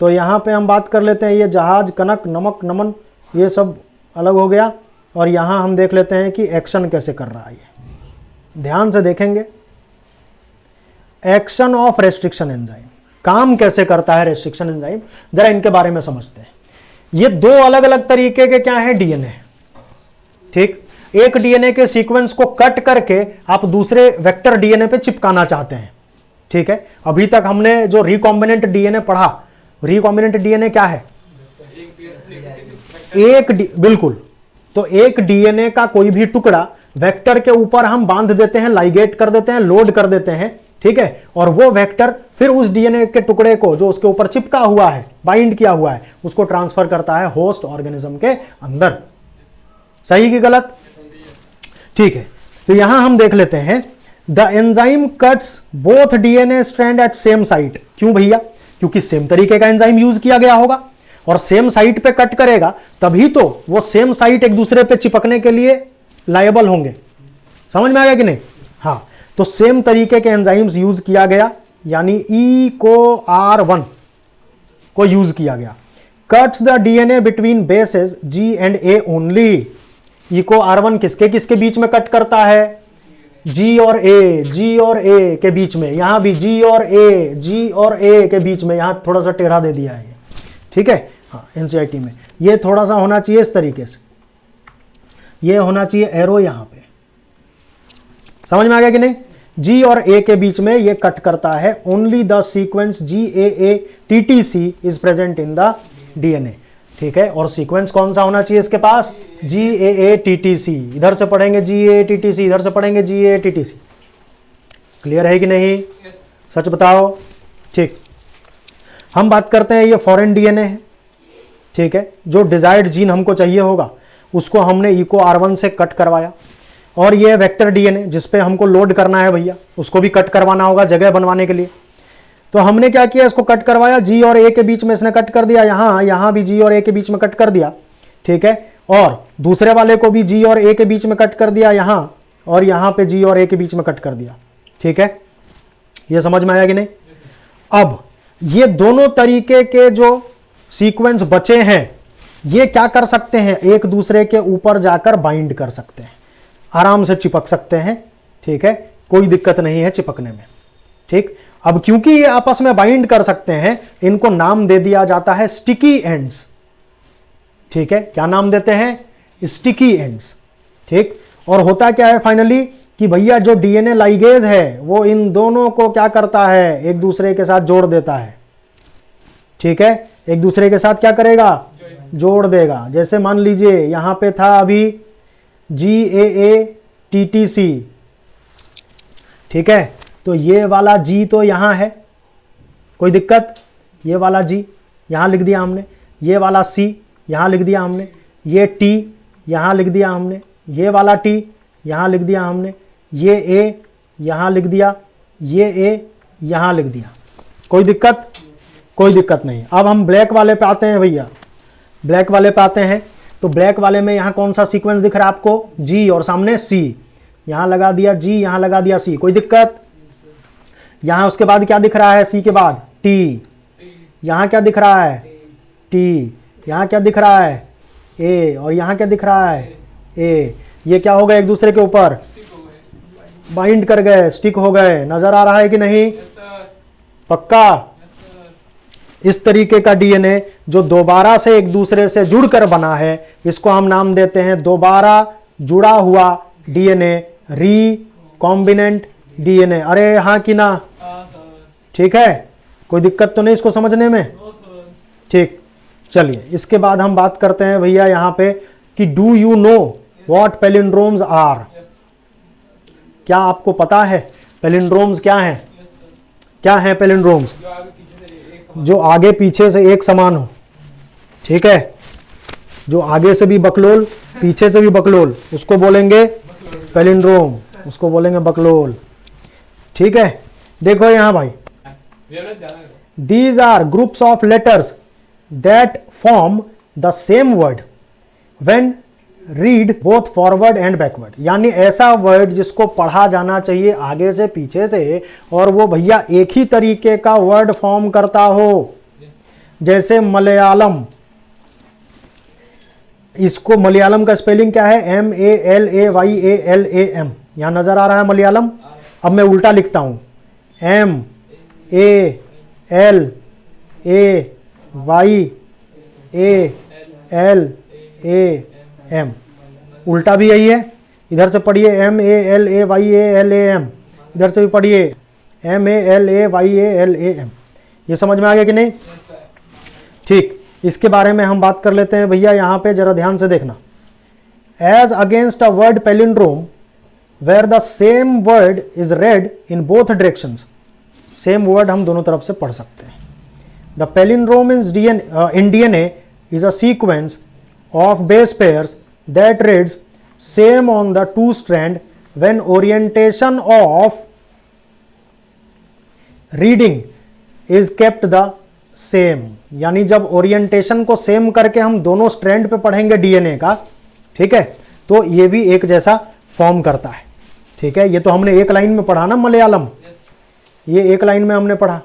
S1: तो यहां पे हम बात कर लेते हैं, ये जहाज, कनक, नमक, नमन, ये सब अलग हो गया। और यहां हम देख लेते हैं कि एक्शन कैसे कर रहा है ये। ध्यान से देखेंगे, एक्शन ऑफ रेस्ट्रिक्शन एंजाइम, काम कैसे करता है रेस्ट्रिक्शन एंजाइम, जरा इनके बारे में समझते हैं। ये दो अलग अलग तरीके के क्या है? डीएनए, ठीक। एक डीएनए के सीक्वेंस को कट करके आप दूसरे वेक्टर डीएनए पे चिपकाना चाहते हैं, ठीक है। अभी तक हमने जो रिकॉम्बिनेंट डीएनए पढ़ा, रिकॉम्बिनेंट डीएनए क्या है? बिल्कुल। तो एक डीएनए का कोई भी टुकड़ा वेक्टर के ऊपर हम बांध देते हैं, लाइगेट कर देते हैं, लोड कर देते हैं, ठीक है। और वो वेक्टर फिर उस डीएनए के टुकड़े को जो उसके ऊपर चिपका हुआ है, बाइंड किया हुआ है, उसको ट्रांसफर करता है होस्ट ऑर्गेनिज्म के अंदर। सही कि गलत? ठीक है। तो यहां हम देख लेते हैं, the enzyme cuts both DNA strand at same site. क्यों भैया? क्योंकि सेम तरीके का एंजाइम यूज किया गया होगा और सेम साइट पे कट करेगा, तभी तो वो सेम साइट एक दूसरे पे चिपकने के लिए लायबल होंगे। समझ में आ गया कि नहीं? हाँ, तो सेम तरीके के एंजाइम्स यूज किया गया, यानी EcoR1 को यूज किया गया। Cuts the DNA between bases G and A only. EcoR1 किसके किसके बीच में कट करता है? G और A के बीच में। यहां भी G और A के बीच में, यहां थोड़ा सा टेढ़ा दे दिया है, ठीक है। हाँ, NCERT में ये थोड़ा सा होना चाहिए इस तरीके से, ये होना चाहिए एरो यहां पे। समझ में आ गया कि नहीं? G और A के बीच में ये कट करता है। Only the sequence GAATTC is present in the DNA, ठीक है। और सीक्वेंस कौन सा होना चाहिए इसके पास? GAATTC। इधर से पढ़ेंगे GAATTC, इधर से पढ़ेंगे GAATTC। क्लियर है कि नहीं? सच बताओ। ठीक, हम बात करते हैं, ये फॉरेन डीएनए है, ठीक है। जो डिजायर्ड जीन हमको चाहिए होगा उसको हमने EcoR1 से कट करवाया। और ये वेक्टर डीएनए जिसपे हमको लोड करना है भैया, उसको भी कट करवाना होगा जगह बनवाने के लिए। तो हमने क्या किया? इसको कट करवाया, G और A के बीच में इसने कट कर दिया, यहां भी G और A के बीच में कट कर दिया, ठीक है। और दूसरे वाले को भी G और A के बीच में कट कर दिया यहां, और यहां पे G और A के बीच में कट कर दिया, ठीक है। ये समझ में आया कि नहीं? अब ये दोनों तरीके के जो सीक्वेंस बचे हैं, ये क्या कर सकते हैं? एक दूसरे के ऊपर जाकर बाइंड कर सकते हैं, आराम से चिपक सकते हैं, ठीक है। कोई दिक्कत नहीं है चिपकने में, ठीक। अब क्योंकि ये आपस में बाइंड कर सकते हैं, इनको नाम दे दिया जाता है स्टिकी एंड्स, ठीक है। क्या नाम देते हैं? स्टिकी एंड्स, ठीक। और होता क्या है फाइनली कि भैया जो डीएनए लाइगेज है वो इन दोनों को क्या करता है? एक दूसरे के साथ जोड़ देता है, ठीक है। एक दूसरे के साथ क्या करेगा? जोड़ देगा। जैसे मान लीजिए यहां पे था अभी GAATTC, ठीक है। तो ये वाला G तो यहां है, कोई दिक्कत? ये वाला G यहां लिख दिया हमने, ये वाला C यहां लिख दिया हमने, ये T यहां लिख दिया हमने, ये वाला T यहां लिख दिया हमने, ये A यहां लिख दिया, ये A यहां लिख दिया। कोई दिक्कत? कोई दिक्कत नहीं। अब हम ब्लैक वाले पे आते हैं भैया, ब्लैक वाले पे आते हैं। तो ब्लैक वाले में यहां कौन सा सीक्वेंस दिख रहा है आपको? G और सामने C, यहां लगा दिया G, यहां लगा दिया C। कोई दिक्कत? यहां उसके बाद क्या दिख रहा है? C के बाद T, यहां क्या दिख रहा है? T, यहां क्या दिख रहा है? A, और यहां क्या दिख रहा है? A। ये क्या हो गए? एक दूसरे के ऊपर बाइंड कर गए, स्टिक हो गए। नजर आ रहा है कि नहीं? पक्का? इस तरीके का डीएनए जो दोबारा से एक दूसरे से जुड़कर बना है, इसको हम नाम देते हैं दोबारा जुड़ा हुआ डीएनए, रिकॉम्बिनेंट डीएनए। अरे हाँ कि ना? ठीक है, कोई दिक्कत तो नहीं इसको समझने में? ठीक, चलिए इसके बाद हम बात करते हैं भैया यहां पे कि do you know what palindromes are? क्या आपको पता है पैलिंड्रोम्स क्या हैं? क्या हैं पैलिंड्रोम्स? जो आगे पीछे से एक समान हो, ठीक है, जो आगे से भी बकलोल पीछे से भी बकलोल, उसको बोलेंगे पैलिंड्रोम, उसको बोलेंगे बकलोल, ठीक है। देखो यहां भाई, these are groups of letters that form the same word when read both forward and backward। यानी ऐसा वर्ड जिसको पढ़ा जाना चाहिए आगे से पीछे से, और वो भैया एक ही तरीके का वर्ड फॉर्म करता हो। जैसे मलयालम, इसको मलयालम का स्पेलिंग क्या है? MALAYALAM। यहां नजर आ रहा है मलयालम। अब मैं उल्टा लिखता हूं, MALAYALAM, उल्टा भी यही है। इधर से पढ़िए MALAYALAM, इधर से भी पढ़िए MALAYALAM। ये समझ में आ गया कि नहीं? ठीक, इसके बारे में हम बात कर लेते हैं भैया। यहां पे जरा ध्यान से देखना। As against a word palindrome where the same word is read in both directions. Same word हम दोनों तरफ से पढ़ सकते हैं। The palindrome in DNA is a sequence of base pairs that reads same on the two strand when orientation of reading is kept the same। यानी जब orientation को सेम करके हम दोनों स्ट्रैंड पे पढ़ेंगे DNA का, ठीक है, तो ये भी एक जैसा फॉर्म करता है, ठीक है। ये तो हमने एक लाइन में पढ़ा ना मलयालम, ये एक लाइन में हमने पढ़ा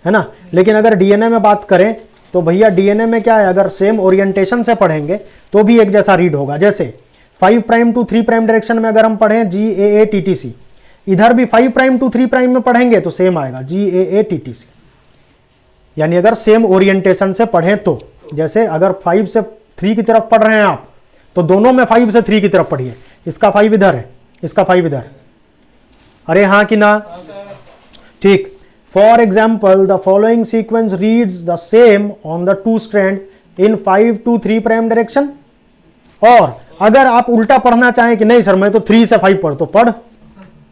S1: है ना। लेकिन अगर DNA में बात करें तो भैया DNA में क्या है, अगर सेम ओरिएंटेशन से पढ़ेंगे तो भी एक जैसा रीड होगा। जैसे 5' to 3' डायरेक्शन में अगर हम पढ़ें GAATTC, इधर भी 5' to 3' में पढ़ेंगे तो सेम आएगा GAATTC। यानी अगर सेम ओरिएंटेशन से पढ़ें तो, जैसे अगर 5 से 3 की तरफ पढ़ रहे हैं आप, तो दोनों में 5 से 3 की तरफ पढ़िए। इसका 5 इधर है, इसका 5 इधर। अरे हाँ कि ना? ठीक। For example the following sequence reads the same on the two strand in 5 to 3' direction. और अगर आप उल्टा पढ़ना चाहें कि नहीं सर मैं तो 3 से 5 पढ़, तो पढ़,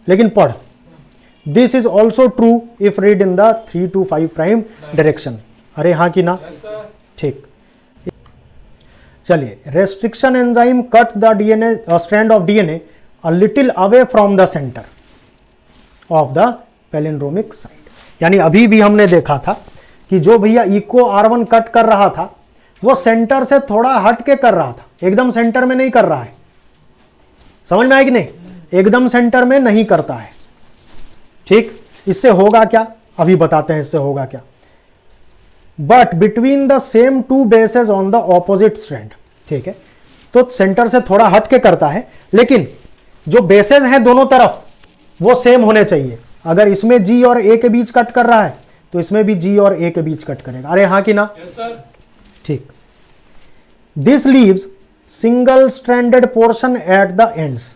S1: लेकिन पढ़। This is also true if read in the 3 to 5' direction. अरे हाँ कि ना? ठीक। चलिए, restriction enzyme cut the DNA strand of DNA a little away from the centre of the palindromic site. यानी अभी भी हमने देखा था कि जो भैया इको R1 कट कर रहा था वो सेंटर से थोड़ा हट के कर रहा था, एकदम सेंटर में नहीं कर रहा है। समझ में आया कि नहीं? एकदम सेंटर में नहीं करता है, ठीक। इससे होगा क्या, अभी बताते हैं इससे होगा क्या। But between the same two bases on the opposite strand, ठीक है, तो सेंटर से थोड़ा हट के करता है, लेकिन जो बेसेस हैं दोनों तरफ वो सेम होने चाहिए। अगर इसमें G और A के बीच कट कर रहा है तो इसमें भी G और A के बीच कट करेगा। अरे हाँ कि ना? ठीक। This leaves single stranded portion at the ends,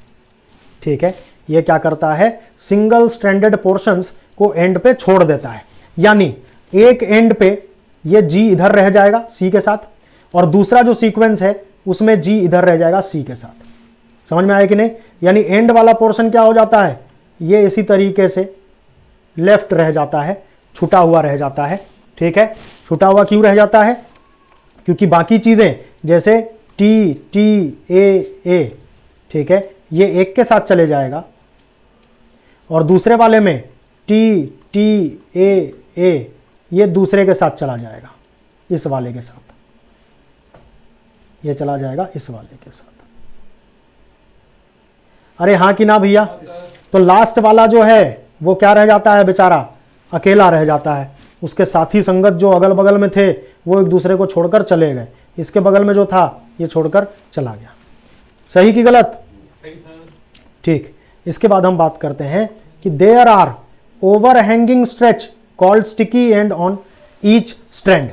S1: ठीक है। ये क्या करता है, सिंगल स्ट्रैंडेड पोर्शंस को एंड पे छोड़ देता है। यानी एक एंड पे ये G इधर रह जाएगा C के साथ, और दूसरा जो सीक्वेंस है उसमें G इधर रह जाएगा C के साथ। समझ में आया कि नहीं? यानी एंड वाला पोर्शन क्या हो जाता है, ये इसी तरीके से लेफ्ट रह जाता है, छुटा हुआ रह जाता है, ठीक है। छुटा हुआ क्यों रह जाता है? क्योंकि बाकी चीजें जैसे T T A A, ठीक है, ये एक के साथ चले जाएगा, और दूसरे वाले में T T A A ये दूसरे के साथ चला जाएगा, इस वाले के साथ, ये चला जाएगा इस वाले के साथ। अरे हाँ कि ना भैया? तो लास्ट वाला जो है वो क्या रह जाता है बेचारा, अकेला रह जाता है। उसके साथी संगत जो अगल बगल में थे वो एक दूसरे को छोड़कर चले गए। इसके बगल में जो था ये छोड़कर चला गया। सही कि गलत? ठीक। इसके बाद हम बात करते हैं कि there are overhanging stretch called sticky end on each strand,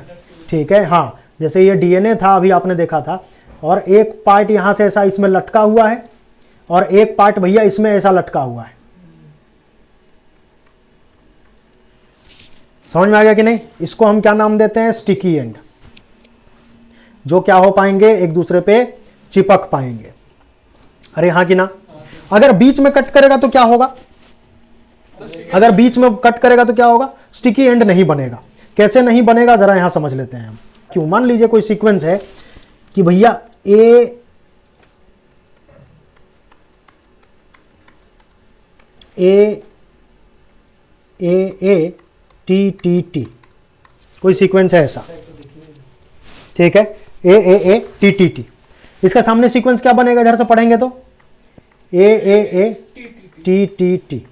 S1: ठीक है। हाँ, जैसे ये DNA था अभी आपने देखा था, और एक पार्ट यहां से ऐसा इसमें लटका हुआ है और एक पार्ट भैया इसमें ऐसा लटका हुआ है। समझ में आ गया कि नहीं? इसको हम क्या नाम देते हैं, स्टिकी एंड, जो क्या हो पाएंगे, एक दूसरे पे चिपक पाएंगे। अरे हाँ कि ना? अगर बीच में कट करेगा तो क्या होगा, अगर बीच में कट करेगा तो क्या होगा, स्टिकी एंड नहीं बनेगा। कैसे नहीं बनेगा जरा यहां समझ लेते हैं हम। क्यों? मान लीजिए कोई सीक्वेंस है कि भैया ए ए ए ए टी टी टी, कोई सीक्वेंस है ऐसा, ठीक है, ए ए ए टी टी टी। इसका सामने सीक्वेंस क्या बनेगा इधर से पढ़ेंगे तो ए ए ए टी टी टी,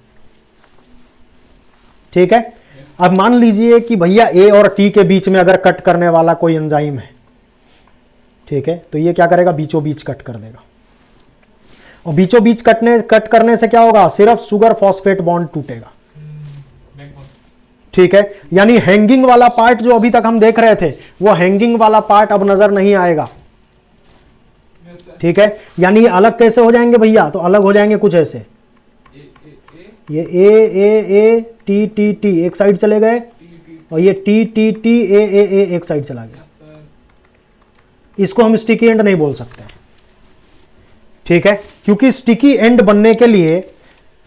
S1: ठीक है। अब मान लीजिए कि भैया ए और टी के बीच में अगर कट करने वाला कोई एंजाइम है, ठीक है, तो ये क्या करेगा, बीचों बीच कट कर देगा। और बीचों बीच कट करने से क्या होगा, सिर्फ शुगर फॉस्फेट बॉन्ड टूटेगा, ठीक है। यानी हैंगिंग वाला पार्ट जो अभी तक हम देख रहे थे, वो हैंगिंग वाला पार्ट अब नजर नहीं आएगा, ठीक है। यानी अलग कैसे हो जाएंगे भैया, तो अलग हो जाएंगे कुछ ऐसे, ये ए ए ए टी टी टी एक साइड चले गए, और ये टी टी टी ए ए ए एक साइड चला गया। इसको हम स्टिकी एंड नहीं बोल सकते, ठीक है, क्योंकि स्टिकी एंड बनने के लिए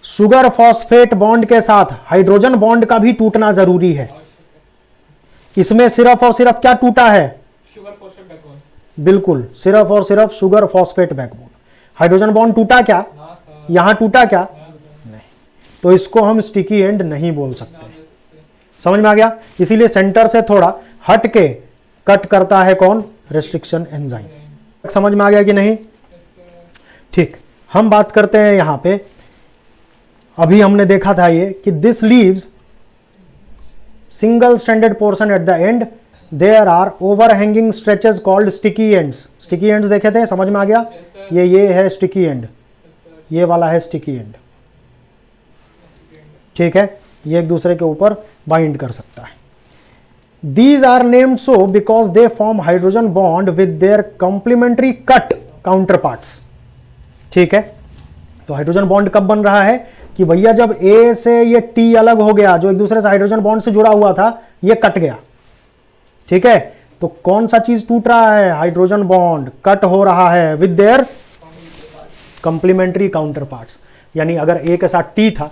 S1: शुगर फॉस्फेट बॉन्ड के साथ हाइड्रोजन बॉन्ड का भी टूटना जरूरी है। इसमें सिर्फ और सिर्फ क्या टूटा है,
S2: शुगर फॉस्फेट बैकबोन,
S1: बिल्कुल सिर्फ और सिर्फ sugar phosphate backbone. Hydrogen bond टूटा क्या, यहां टूटा क्या, नहीं, तो इसको हम स्टिकी एंड नहीं बोल सकते। समझ में आ गया? इसीलिए सेंटर से थोड़ा हट के कट करता है कौन, रेस्ट्रिक्शन एंजाइम। समझ में आ गया कि नहीं? ठीक, हम बात करते हैं यहां पे, अभी हमने देखा था ये कि this leaves single stranded portion at the end, there are overhanging stretches called sticky ends. Sticky ends देखे थे, समझ में आ गया? ये है स्टिकी एंड, ये वाला है स्टिकी एंड, ठीक है, ये एक दूसरे के ऊपर बाइंड कर सकता है। These are named so because they form hydrogen bond with their complementary cut counterparts, ठीक है। तो हाइड्रोजन बॉन्ड कब बन रहा है कि भैया जब ए से ये टी अलग हो गया, जो एक दूसरे से हाइड्रोजन बॉन्ड से जुड़ा हुआ था, ये कट गया, ठीक है। तो कौन सा चीज टूट रहा है, हाइड्रोजन बॉन्ड कट हो रहा है with their complementary counter parts. यानी अगर ए के साथ टी था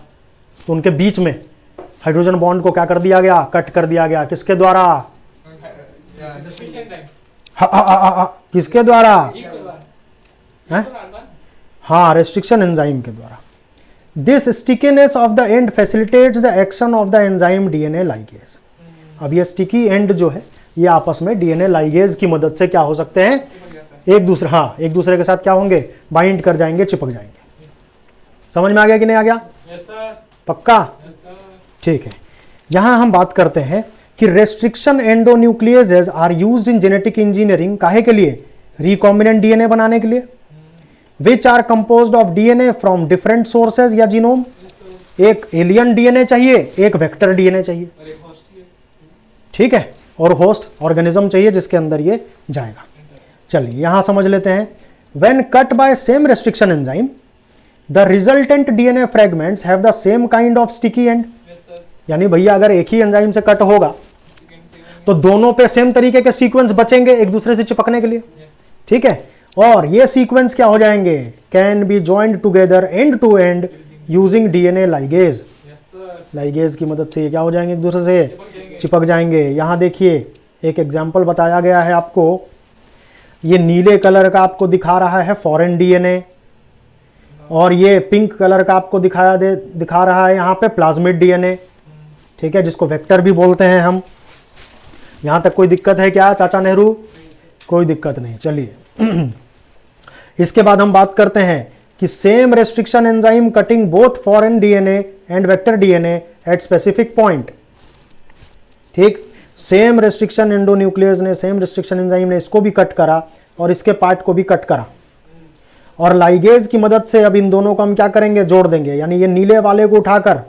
S1: तो उनके बीच में हाइड्रोजन बॉन्ड को क्या कर दिया गया, कट कर दिया गया। किसके द्वारा, किसके द्वारा, हाँ, रेस्ट्रिक्शन एंजाइम के द्वारा। This stickiness of the end facilitates the action of the enzyme DNA ligase. अब ये स्टिकी एंड जो है, ये आपस में डीएनए लाइगेज की मदद से क्या हो सकते हैं, एक दूसरे, हाँ, एक दूसरे के साथ क्या होंगे, बाइंड कर जाएंगे, चिपक जाएंगे। समझ में आ गया कि नहीं आ गया? पक्का? ठीक है। यहां हम बात करते हैं कि restriction endonucleases are used in genetic engineering, काहे के लिए, रिकॉम्बिनेंट डीएनए बनाने के लिए। Which are composed of DNA from different sources या जीनोम। एक एलियन डीएनए चाहिए, एक वेक्टर डीएनए चाहिए, ठीक है, और होस्ट ऑर्गेनिज्म चाहिए जिसके अंदर ये जाएगा। चलिए यहां समझ लेते हैं। When cut by same restriction enzyme, the resultant DNA fragments have the same kind of sticky and. यानी भैया अगर एक ही एंजाइम से कट होगा तो दोनों पे सेम तरीके के सीक्वेंस बचेंगे एक दूसरे से चिपकने के लिए, ठीक है। और ये सीक्वेंस क्या हो जाएंगे, can be joined together end to end using DNA ligase. Ligase की मदद से ये क्या हो जाएंगे, एक दूसरे से चिपक जाएंगे। यहां देखिए एक एग्जाम्पल बताया गया है आपको, ये नीले कलर का आपको दिखा रहा है फॉरेन डीएनए, और ये पिंक कलर का आपको दिखा रहा है यहाँ पे प्लाज्मिड डीएनए, ठीक है, जिसको वेक्टर भी बोलते हैं हम। यहां तक कोई दिक्कत है क्या चाचा नेहरू? कोई दिक्कत नहीं। चलिए इसके बाद हम बात करते हैं कि same restriction enzyme cutting both foreign DNA and vector DNA at specific point, ठीक। सेम रेस्ट्रिक्शन एंडोन्यूक्लियस ने, सेम रेस्ट्रिक्शन एंजाइम ने इसको भी कट करा और इसके पार्ट को भी कट करा, और लाइगेज की मदद से अब इन दोनों को हम क्या करेंगे, जोड़ देंगे। यानी ये नीले वाले को उठाकर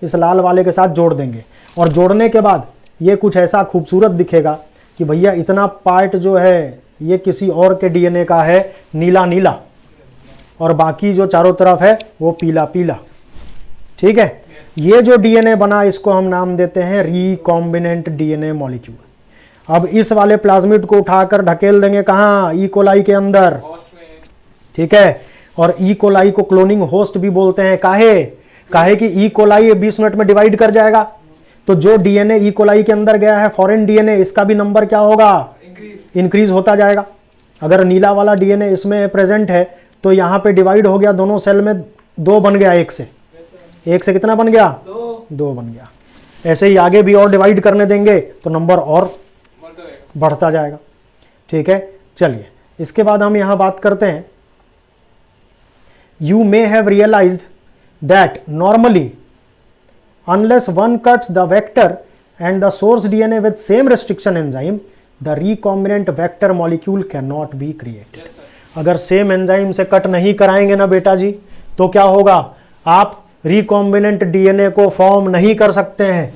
S1: इस लाल वाले के साथ जोड़ देंगे, और जोड़ने के बाद ये कुछ ऐसा खूबसूरत दिखेगा कि भैया इतना पार्ट जो है ये किसी और के डीएनए का है, नीला नीला, और बाकी जो चारों तरफ है वो पीला पीला, ठीक है। ये जो डीएनए बना इसको हम नाम देते हैं रिकॉम्बिनेंट डीएनए मॉलिक्यूल। अब इस वाले प्लाज्मिड को उठाकर ढकेल देंगे कहाँ, ई कोलाई के अंदर, ठीक है। और ई कोलाई को क्लोनिंग होस्ट भी बोलते हैं। काहे कि ई कोलाई 20 मिनट में डिवाइड कर जाएगा, तो जो डीएनए ई कोलाई के अंदर गया है फॉरेन डीएनए, इसका भी नंबर क्या होगा, इंक्रीज होता जाएगा। अगर नीला वाला डीएनए इसमें प्रेजेंट है तो यहाँ पे डिवाइड हो गया, दोनों सेल में 2 बन गया, एक से कितना बन गया, 2 बन गया। ऐसे ही आगे भी और डिवाइड करने देंगे तो नंबर और बढ़ता जाएगा। ठीक है, चलिए इसके बाद हम यहाँ बात करते हैं, you may have realised that normally unless one cuts the vector and the source DNA with same restriction enzyme, the recombinant vector molecule cannot be created. अगर सेम एंजाइम से कट नहीं कराएंगे ना बेटा जी, तो क्या होगा, आप रिकॉम्बिनेंट डीएनए को फॉर्म नहीं कर सकते हैं।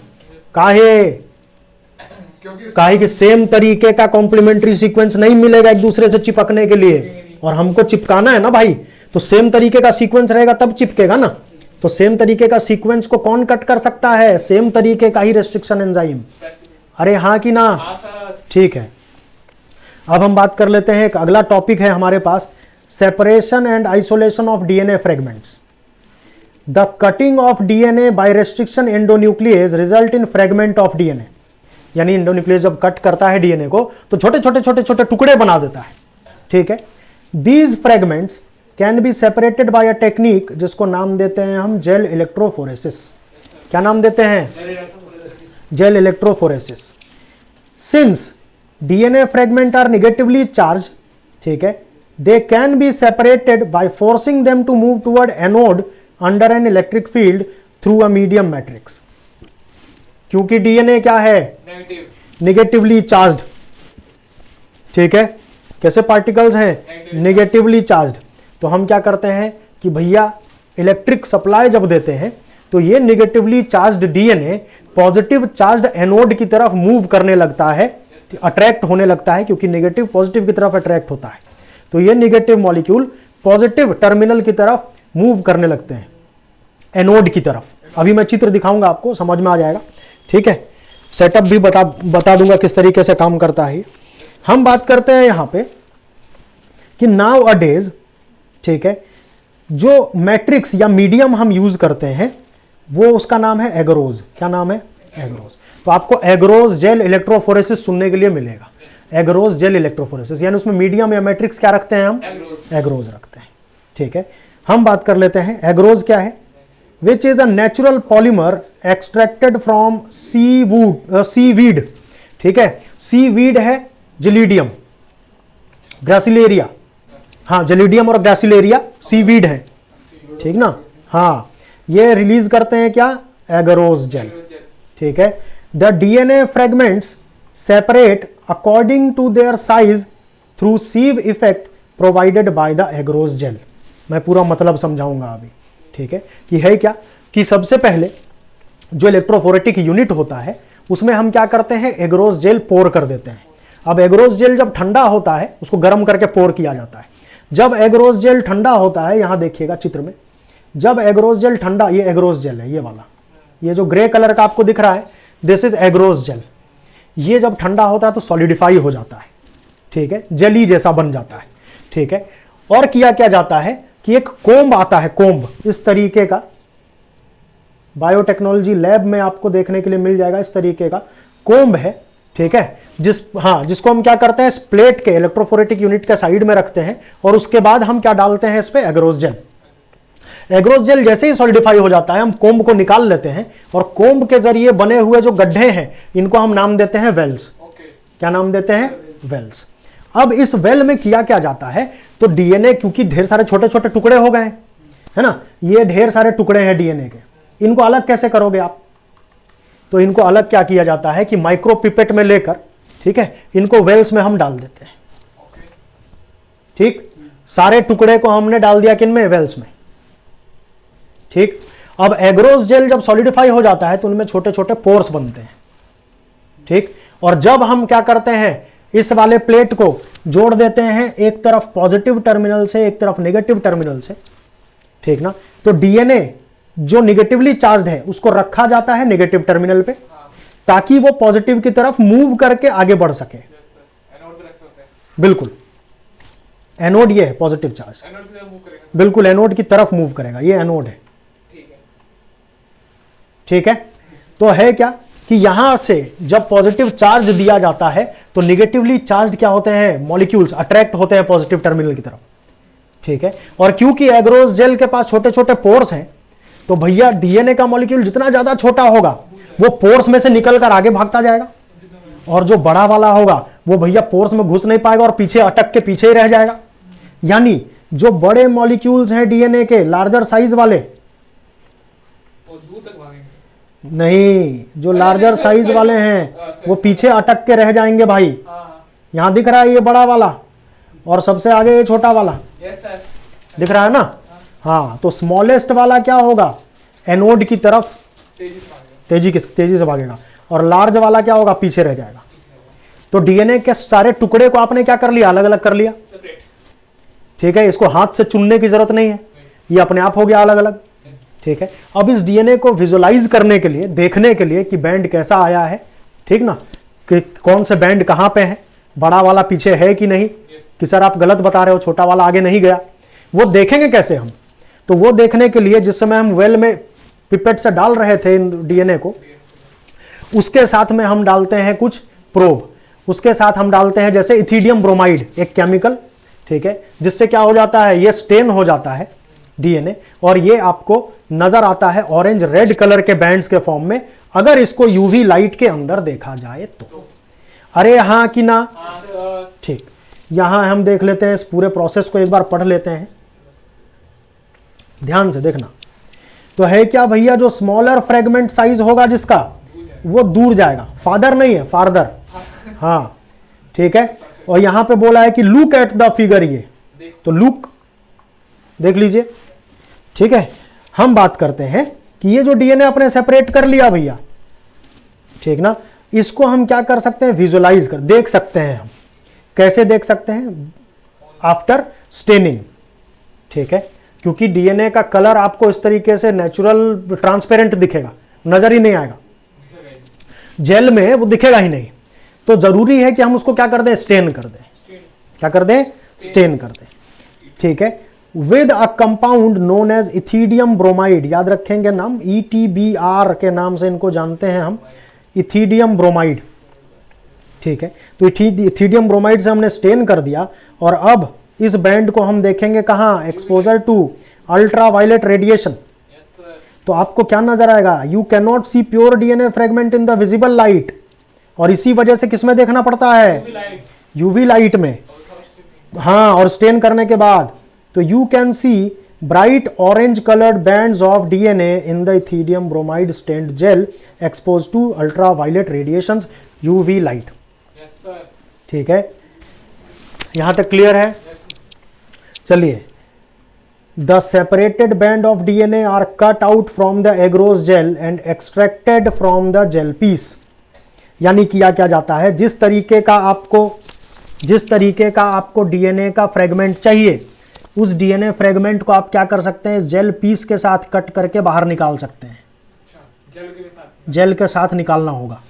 S1: काहे कि सेम तरीके का कॉम्प्लीमेंट्री सीक्वेंस नहीं मिलेगा एक दूसरे से चिपकने के लिए, और हमको चिपकाना है ना भाई, तो सेम तरीके का सीक्वेंस रहेगा तब चिपकेगा ना। तो सेम तरीके का सीक्वेंस को कौन कट कर सकता है, सेम तरीके का ही रेस्ट्रिक्शन एंजाइम। अरे हाँ कि ना, ठीक है। अब हम बात कर लेते हैं, एक अगला टॉपिक है हमारे पास, separation and isolation of DNA fragments. The cutting of DNA by restriction endonuclease result in fragment of DNA. यानी एंडोन्यूक्लियस जब कट करता है डीएनए को तो छोटे छोटे छोटे छोटे टुकड़े बना देता है। ठीक है, these fragments can be separated bye a technique जिसको नाम देते हैं हम जेल इलेक्ट्रोफोरेसिस। क्या नाम देते हैं, gel electrophoresis. Since DNA fragment are negatively charge, ठीक है, they can be separated by forcing them to move toward anode under an electric field through a medium matrix. क्योंकि डीएनए क्या है, नेगेटिवली चार्ज। ठीक है, कैसे पार्टिकल्स हैं, negatively charge. तो हम क्या करते हैं कि भैया इलेक्ट्रिक सप्लाई जब देते हैं तो ये negatively charged DNA positive charged anode की तरफ मूव करने लगता है, अट्रैक्ट होने लगता है, क्योंकि नेगेटिव पॉजिटिव की तरफ अट्रैक्ट होता है। तो ये नेगेटिव मॉलिक्यूल पॉजिटिव टर्मिनल की तरफ मूव करने लगते हैं, एनोड की तरफ। अभी मैं चित्र दिखाऊंगा आपको, समझ में आ जाएगा। ठीक है, सेटअप भी बता दूंगा किस तरीके से काम करता है। हम बात करते हैं यहां पे कि नाउ अ डेज, ठीक है, जो मैट्रिक्स या मीडियम हम यूज करते हैं वो उसका नाम है एगरोज। क्या नाम है, एगरोज। तो आपको एगरोज जेल इलेक्ट्रोफोरेसिस सुनने के लिए मिलेगा, एगरोज जेल इलेक्ट्रोफोरेसिस, यानी उसमें मीडियम या मैट्रिक्स क्या रखते हैं हम, एगरोज रखते हैं। ठीक है, हम बात कर लेते हैं एगरोज क्या है। Which is a natural polymer extracted from seaweed. ठीक है, सीवीड है जिलीडियम, ग्रासिलेरिया, हाँ जेलिडियम और ग्रासिलेरिया सीवीड है। ठीक ना, हाँ, ये रिलीज करते हैं क्या, एगरोज जेल। ठीक है, the DNA fragments separate according to their size through sieve effect provided by the agarose gel. मैं पूरा मतलब समझाऊंगा अभी। ठीक है, कि है क्या कि सबसे पहले जो इलेक्ट्रोफोरेटिक यूनिट होता है उसमें हम क्या करते हैं, एगरोज जेल पोर कर देते हैं। अब एगरोज जेल जब ठंडा होता है उसको गर्म करके पोर किया जाता है। जब एगरोज जेल ठंडा होता है, यहां देखिएगा चित्र में, जब एगरोज जेल ठंडा, ये एगरोज जेल है, ये वाला, ये जो ग्रे कलर का आपको दिख रहा है, दिस इज एगरोज जेल। ये जब ठंडा होता है तो सॉलिडिफाई हो जाता है। ठीक है, जेली जैसा बन जाता है। ठीक है, और किया क्या जाता है कि एक कोम्ब आता है, कोम्ब इस तरीके का, बायोटेक्नोलॉजी लैब में आपको देखने के लिए मिल जाएगा, इस तरीके का कोम्ब है। ठीक है, जिसको हम क्या करते हैं, इस प्लेट के इलेक्ट्रोफोरेटिक यूनिट के साइड में रखते हैं, और उसके बाद हम क्या डालते हैं इस पे, एगरोज जेल। एगरोज जेल जैसे ही सॉलिडिफाई हो जाता है हम कोम्ब को निकाल लेते हैं, और कोम्ब के जरिए बने हुए जो गड्ढे हैं इनको हम नाम देते हैं वेल्स। क्या नाम देते हैं, वेल्स। अब इस वेल में किया क्या जाता है, तो डीएनए, क्योंकि ढेर सारे छोटे छोटे टुकड़े हो गए हैं, है ना, ये ढेर सारे टुकड़े हैं डीएनए के, इनको अलग कैसे करोगे आप, तो इनको अलग क्या किया जाता है कि माइक्रो पिपेट में लेकर, ठीक है, इनको वेल्स में हम डाल देते हैं। ठीक, सारे टुकड़े को हमने डाल दिया किन में, वेल्स में। ठीक, अब एगरोज जेल जब सॉलिडिफाई हो जाता है तो उनमें छोटे छोटे पोर्स बनते हैं। ठीक, और जब हम क्या करते हैं, इस वाले प्लेट को जोड़ देते हैं एक तरफ पॉजिटिव टर्मिनल से, एक तरफ नेगेटिव टर्मिनल से। ठीक ना, तो डीएनए जो नेगेटिवली चार्ज्ड है उसको रखा जाता है नेगेटिव टर्मिनल पे, ताकि वो पॉजिटिव की तरफ मूव करके आगे बढ़ सके। बिल्कुल, एनोड ये है पॉजिटिव चार्ज, बिल्कुल एनोड की तरफ मूव करेगा, ये एनोड है। ठीक है, तो है क्या कि यहां से जब पॉजिटिव चार्ज दिया जाता है तो निगेटिवली चार्ज क्या होते हैं, मॉलिक्यूल्स अट्रैक्ट होते हैं पॉजिटिव टर्मिनल की तरफ, ठीक है। और क्योंकि एग्रोस जेल के पास छोटे छोटे पोर्स हैं, तो भैया डीएनए का मॉलिक्यूल जितना ज्यादा छोटा होगा वो पोर्स में से निकलकर आगे भागता जाएगा, और जो बड़ा वाला होगा वो भैया पोर्स में घुस नहीं पाएगा और पीछे अटक के पीछे ही रह जाएगा। यानी जो बड़े मॉलिक्यूल्स हैं डीएनए के, लार्जर साइज वाले,
S2: दूर तक भागेंगे
S1: नहीं, जो लार्जर साइज वाले हैं वो पीछे अटक के रह जाएंगे भाई। यहां दिख रहा है ये बड़ा वाला और सबसे आगे ये छोटा वाला,
S2: यस सर,
S1: दिख रहा है ना। हाँ, तो स्मॉलेस्ट वाला क्या होगा, एनोड की तरफ तेजी से भागेगा, और लार्ज वाला क्या होगा, पीछे रह जाएगा। तो डीएनए के सारे टुकड़े को आपने क्या कर लिया, अलग अलग कर लिया, ठीक है। इसको हाथ से चुनने की जरूरत नहीं है, ये अपने आप हो गया अलग अलग, ठीक है। अब इस डीएनए को विजुअलाइज करने के लिए, देखने के लिए कि बैंड कैसा आया है, ठीक ना, कि कौन से बैंड कहां पे है, बड़ा वाला पीछे है कि नहीं, कि सर आप गलत बता रहे हो, छोटा वाला आगे नहीं गया, वो देखेंगे कैसे हम। तो वो देखने के लिए जिस समय हम वेल में पिपेट से डाल रहे थे डीएनए को, उसके साथ में हम डालते हैं कुछ प्रोब, उसके साथ हम डालते हैं जैसे इथिडियम ब्रोमाइड, एक केमिकल, ठीक है, जिससे क्या हो जाता है, ये स्टेन हो जाता है डीएनए, और ये आपको नजर आता है ऑरेंज रेड कलर के बैंड्स के फॉर्म में, अगर इसको यूवी लाइट के अंदर देखा जाए तो। अरे हाँ कि ना, ठीक। यहां हम देख लेते हैं, इस पूरे प्रोसेस को एक बार पढ़ लेते हैं, ध्यान से देखना। तो है क्या भैया, जो स्मॉलर फ्रेगमेंट साइज होगा जिसका, वो दूर जाएगा, फादर नहीं है, फार्दर, हाँ, ठीक है। और यहां पे बोला है कि लुक एट द फिगर, ये तो लुक देख लीजिए, ठीक है। हम बात करते हैं कि ये जो डीएनए अपने सेपरेट कर लिया भैया, ठीक ना, इसको हम क्या कर सकते हैं, विजुअलाइज कर देख सकते हैं। हम कैसे देख सकते हैं, आफ्टर स्टेनिंग, ठीक है, क्योंकि डीएनए का कलर आपको इस तरीके से नेचुरल ट्रांसपेरेंट दिखेगा, नजर ही नहीं आएगा, जेल में वो दिखेगा ही नहीं। तो जरूरी है कि हम उसको क्या कर दें, स्टेन कर दें, क्या कर दें, स्टेन कर दें, ठीक है, with a compound known as ethidium bromide, याद रखेंगे नाम, ETBR के नाम से इनको जानते हैं हम, इथिडियम ब्रोमाइड, ठीक है। तो इथिडियम ब्रोमाइड से हमने स्टेन कर दिया, और अब इस बैंड को हम देखेंगे कहां, exposure to ultra violet radiation. तो आपको क्या नजर आएगा, you can not see pure DNA fragment in the visible light, और इसी वजह से किसमें देखना पड़ता है, यूवी लाइट में, हाँ, और स्टेन करने के बाद। तो you can see bright orange coloured bands of DNA in the ethidium bromide stained gel expose to ultra violet radiations, UV light, ठीक है। यहां तक क्लियर है। चलिए, the separated band of DNA are cut out from the agarose gel and extracted from the gel piece. यानी किया क्या जाता है, जिस तरीके का आपको डीएनए का फ्रेगमेंट चाहिए, उस डीएनए फ्रेगमेंट को आप क्या कर सकते हैं, जेल पीस के साथ कट करके बाहर निकाल सकते हैं। जेल के साथ निकालना होगा,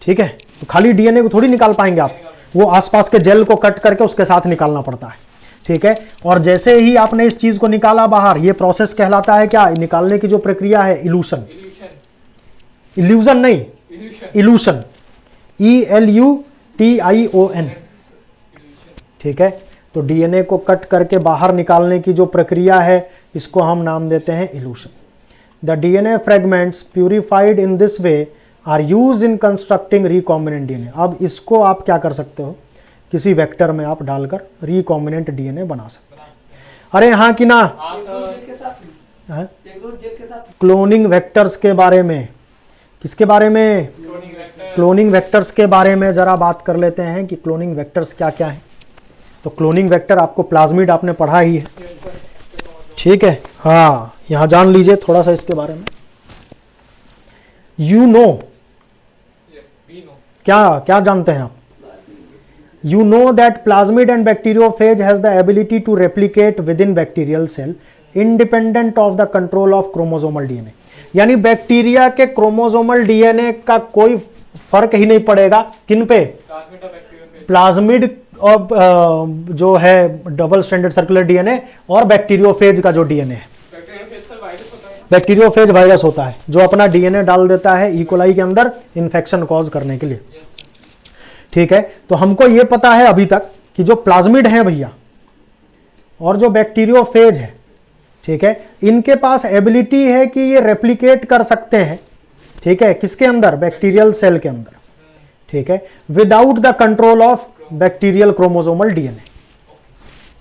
S1: ठीक है। तो खाली डीएनए को थोड़ी निकाल पाएंगे आप, वो आसपास के जेल को कट करके उसके साथ निकालना पड़ता है, ठीक है। और जैसे ही आपने इस चीज को निकाला बाहर, ये प्रोसेस कहलाता है क्या, निकालने की जो प्रक्रिया है, इल्यूशन, इल्यूजन नहीं, इल्यूशन, ELUTION, ठीक है। तो डीएनए को कट करके बाहर निकालने की जो प्रक्रिया है, इसको हम नाम देते हैं elution. The DNA fragments purified in this way are used in constructing recombinant DNA. अब इसको आप क्या कर सकते हो, किसी वेक्टर में आप डालकर रिकॉम्बिनेंट डीएनए बना सकते हैं। अरे हाँ कि ना, क्लोनिंग वेक्टर्स के बारे में, किसके बारे में, क्लोनिंग वेक्टर्स के बारे में जरा बात कर लेते हैं कि क्लोनिंग वेक्टर्स क्या क्या है। तो क्लोनिंग वेक्टर आपको प्लाज्मिड आपने पढ़ा ही है, ठीक है, हाँ, यहां जान लीजिए थोड़ा सा इसके बारे में। यू नो, क्या जानते हैं आप, you know that plasmid and bacteriophage has the ability to replicate within bacterial cell independent of the control of chromosomal DNA। यानी बैक्टीरिया के क्रोमोसोमल डीएनए का कोई फर्क ही नहीं पड़ेगा किन पे, प्लाज्मिड और जो है डबल स्ट्रैंडेड सर्कुलर डीएनए और बैक्टीरियोफेज का जो डीएनए है। बैक्टीरियोफेज वायरस होता है जो अपना डीएनए डाल देता है ई कोलाई के अंदर इन्फेक्शन कॉज करने के लिए। ठीक है, तो हमको ये पता है अभी तक कि जो प्लाज्मिड है भैया और जो बैक्टीरियोफेज है, ठीक है, इनके पास एबिलिटी है कि ये रेप्लिकेट कर सकते हैं। ठीक है, किसके अंदर? बैक्टीरियल सेल के अंदर। ठीक है, without the control of bacterial chromosomal DNA.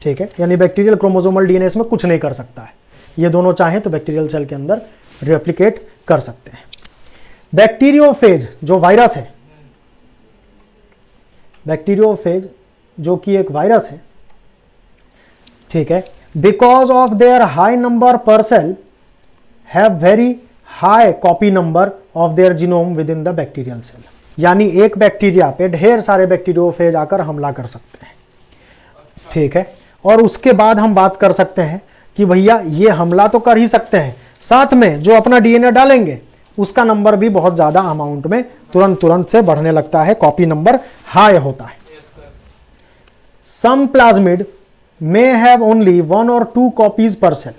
S1: ठीक है, यानी बैक्टीरियल क्रोमोसोमल डीएनए इसमें कुछ नहीं कर सकता है। ये दोनों चाहें तो बैक्टीरियल सेल के अंदर रेप्लिकेट कर सकते हैं। बैक्टीरियोफेज जो वायरस है, बैक्टीरियोफेज जो कि एक वायरस है, ठीक है, because of their high number per cell have very high copy number of their genome within the bacterial cell. यानी एक बैक्टीरिया पे ढेर सारे बैक्टीरियोफेज आकर हमला कर सकते हैं। ठीक है, और उसके बाद हम बात कर सकते हैं कि भैया ये हमला तो कर ही सकते हैं, साथ में जो अपना डीएनए डालेंगे उसका नंबर भी बहुत ज्यादा अमाउंट में तुरंत से बढ़ने लगता है, कॉपी नंबर हाई होता है। Some plasmid may have only 1 or 2 copies per cell.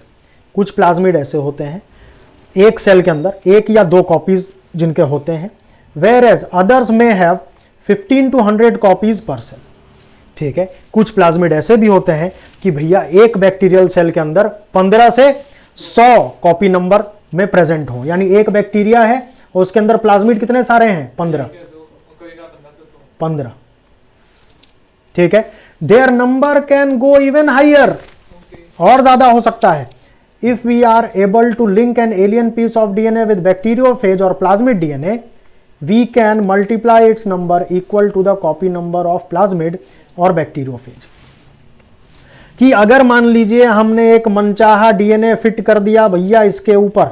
S1: कुछ प्लाज्मिड ऐसे होते हैं एक सेल के अंदर 1 या 2 कॉपीज जिनके होते हैं, whereas others may have 15 to 100 copies per cell. ठीक है, कुछ प्लाज्मिड ऐसे भी होते हैं कि भैया एक बैक्टीरियल सेल के अंदर 15 से 100 कॉपी नंबर में प्रेजेंट हो। यानी एक बैक्टीरिया है और उसके अंदर प्लाज्मिड कितने सारे हैं? 15। ठीक है, their number can go even higher, और ज्यादा हो सकता है। If we are able to link an alien piece of DNA with bacteriophage और plasmid DNA, we can multiply its number equal to the copy number of plasmid और bacteriophage. कि अगर मान लीजिए हमने एक मनचाहा डीएनए फिट कर दिया भैया इसके ऊपर,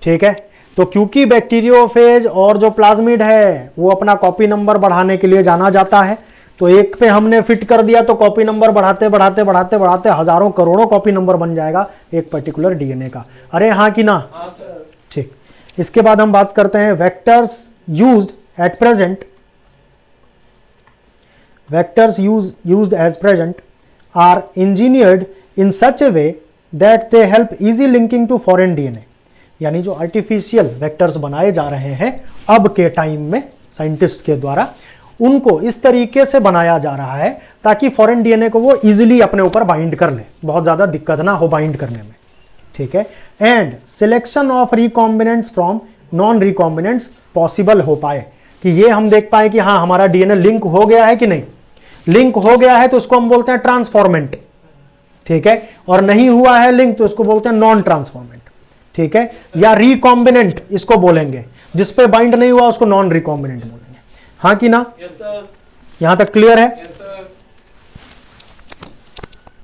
S1: ठीक है, तो क्योंकि बैक्टीरियोफेज और जो प्लाज्मिड है वो अपना कॉपी नंबर बढ़ाने के लिए जाना जाता है, तो एक पे हमने फिट कर दिया तो कॉपी नंबर बढ़ाते बढ़ाते बढ़ाते बढ़ाते हजारों करोड़ों कॉपी नंबर बन जाएगा एक पर्टिकुलर डीएनए का। अरे हाँ कि ना? ठीक। इसके बाद हम बात करते हैं vectors used at present. Vectors used as present are engineered in such a way that they help easy linking to foreign DNA। यानी जो आर्टिफिशियल वेक्टर्स बनाए जा रहे हैं अब के टाइम में साइंटिस्ट के द्वारा, उनको इस तरीके से बनाया जा रहा है ताकि फॉरेन डीएनए को वो इजीली अपने ऊपर बाइंड कर ले, बहुत ज्यादा दिक्कत ना हो बाइंड करने में। ठीक है, and selection of recombinants from non recombinants possible हो पाए, कि ये हम देख पाए कि हाँ हमारा डीएनए लिंक हो गया है कि नहीं। लिंक हो गया है तो उसको हम बोलते हैं ट्रांसफॉर्मेंट। ठीक है, और नहीं हुआ है लिंक तो उसको बोलते हैं नॉन ट्रांसफॉर्मेंट। ठीक है, या रिकॉम्बिनेंट इसको बोलेंगे, जिस पे बाइंड नहीं हुआ उसको नॉन रिकॉम्बिनेंट बोलेंगे। हाँ कि ना?
S2: Yes sir.
S1: यहां तक क्लियर है?
S2: Yes sir.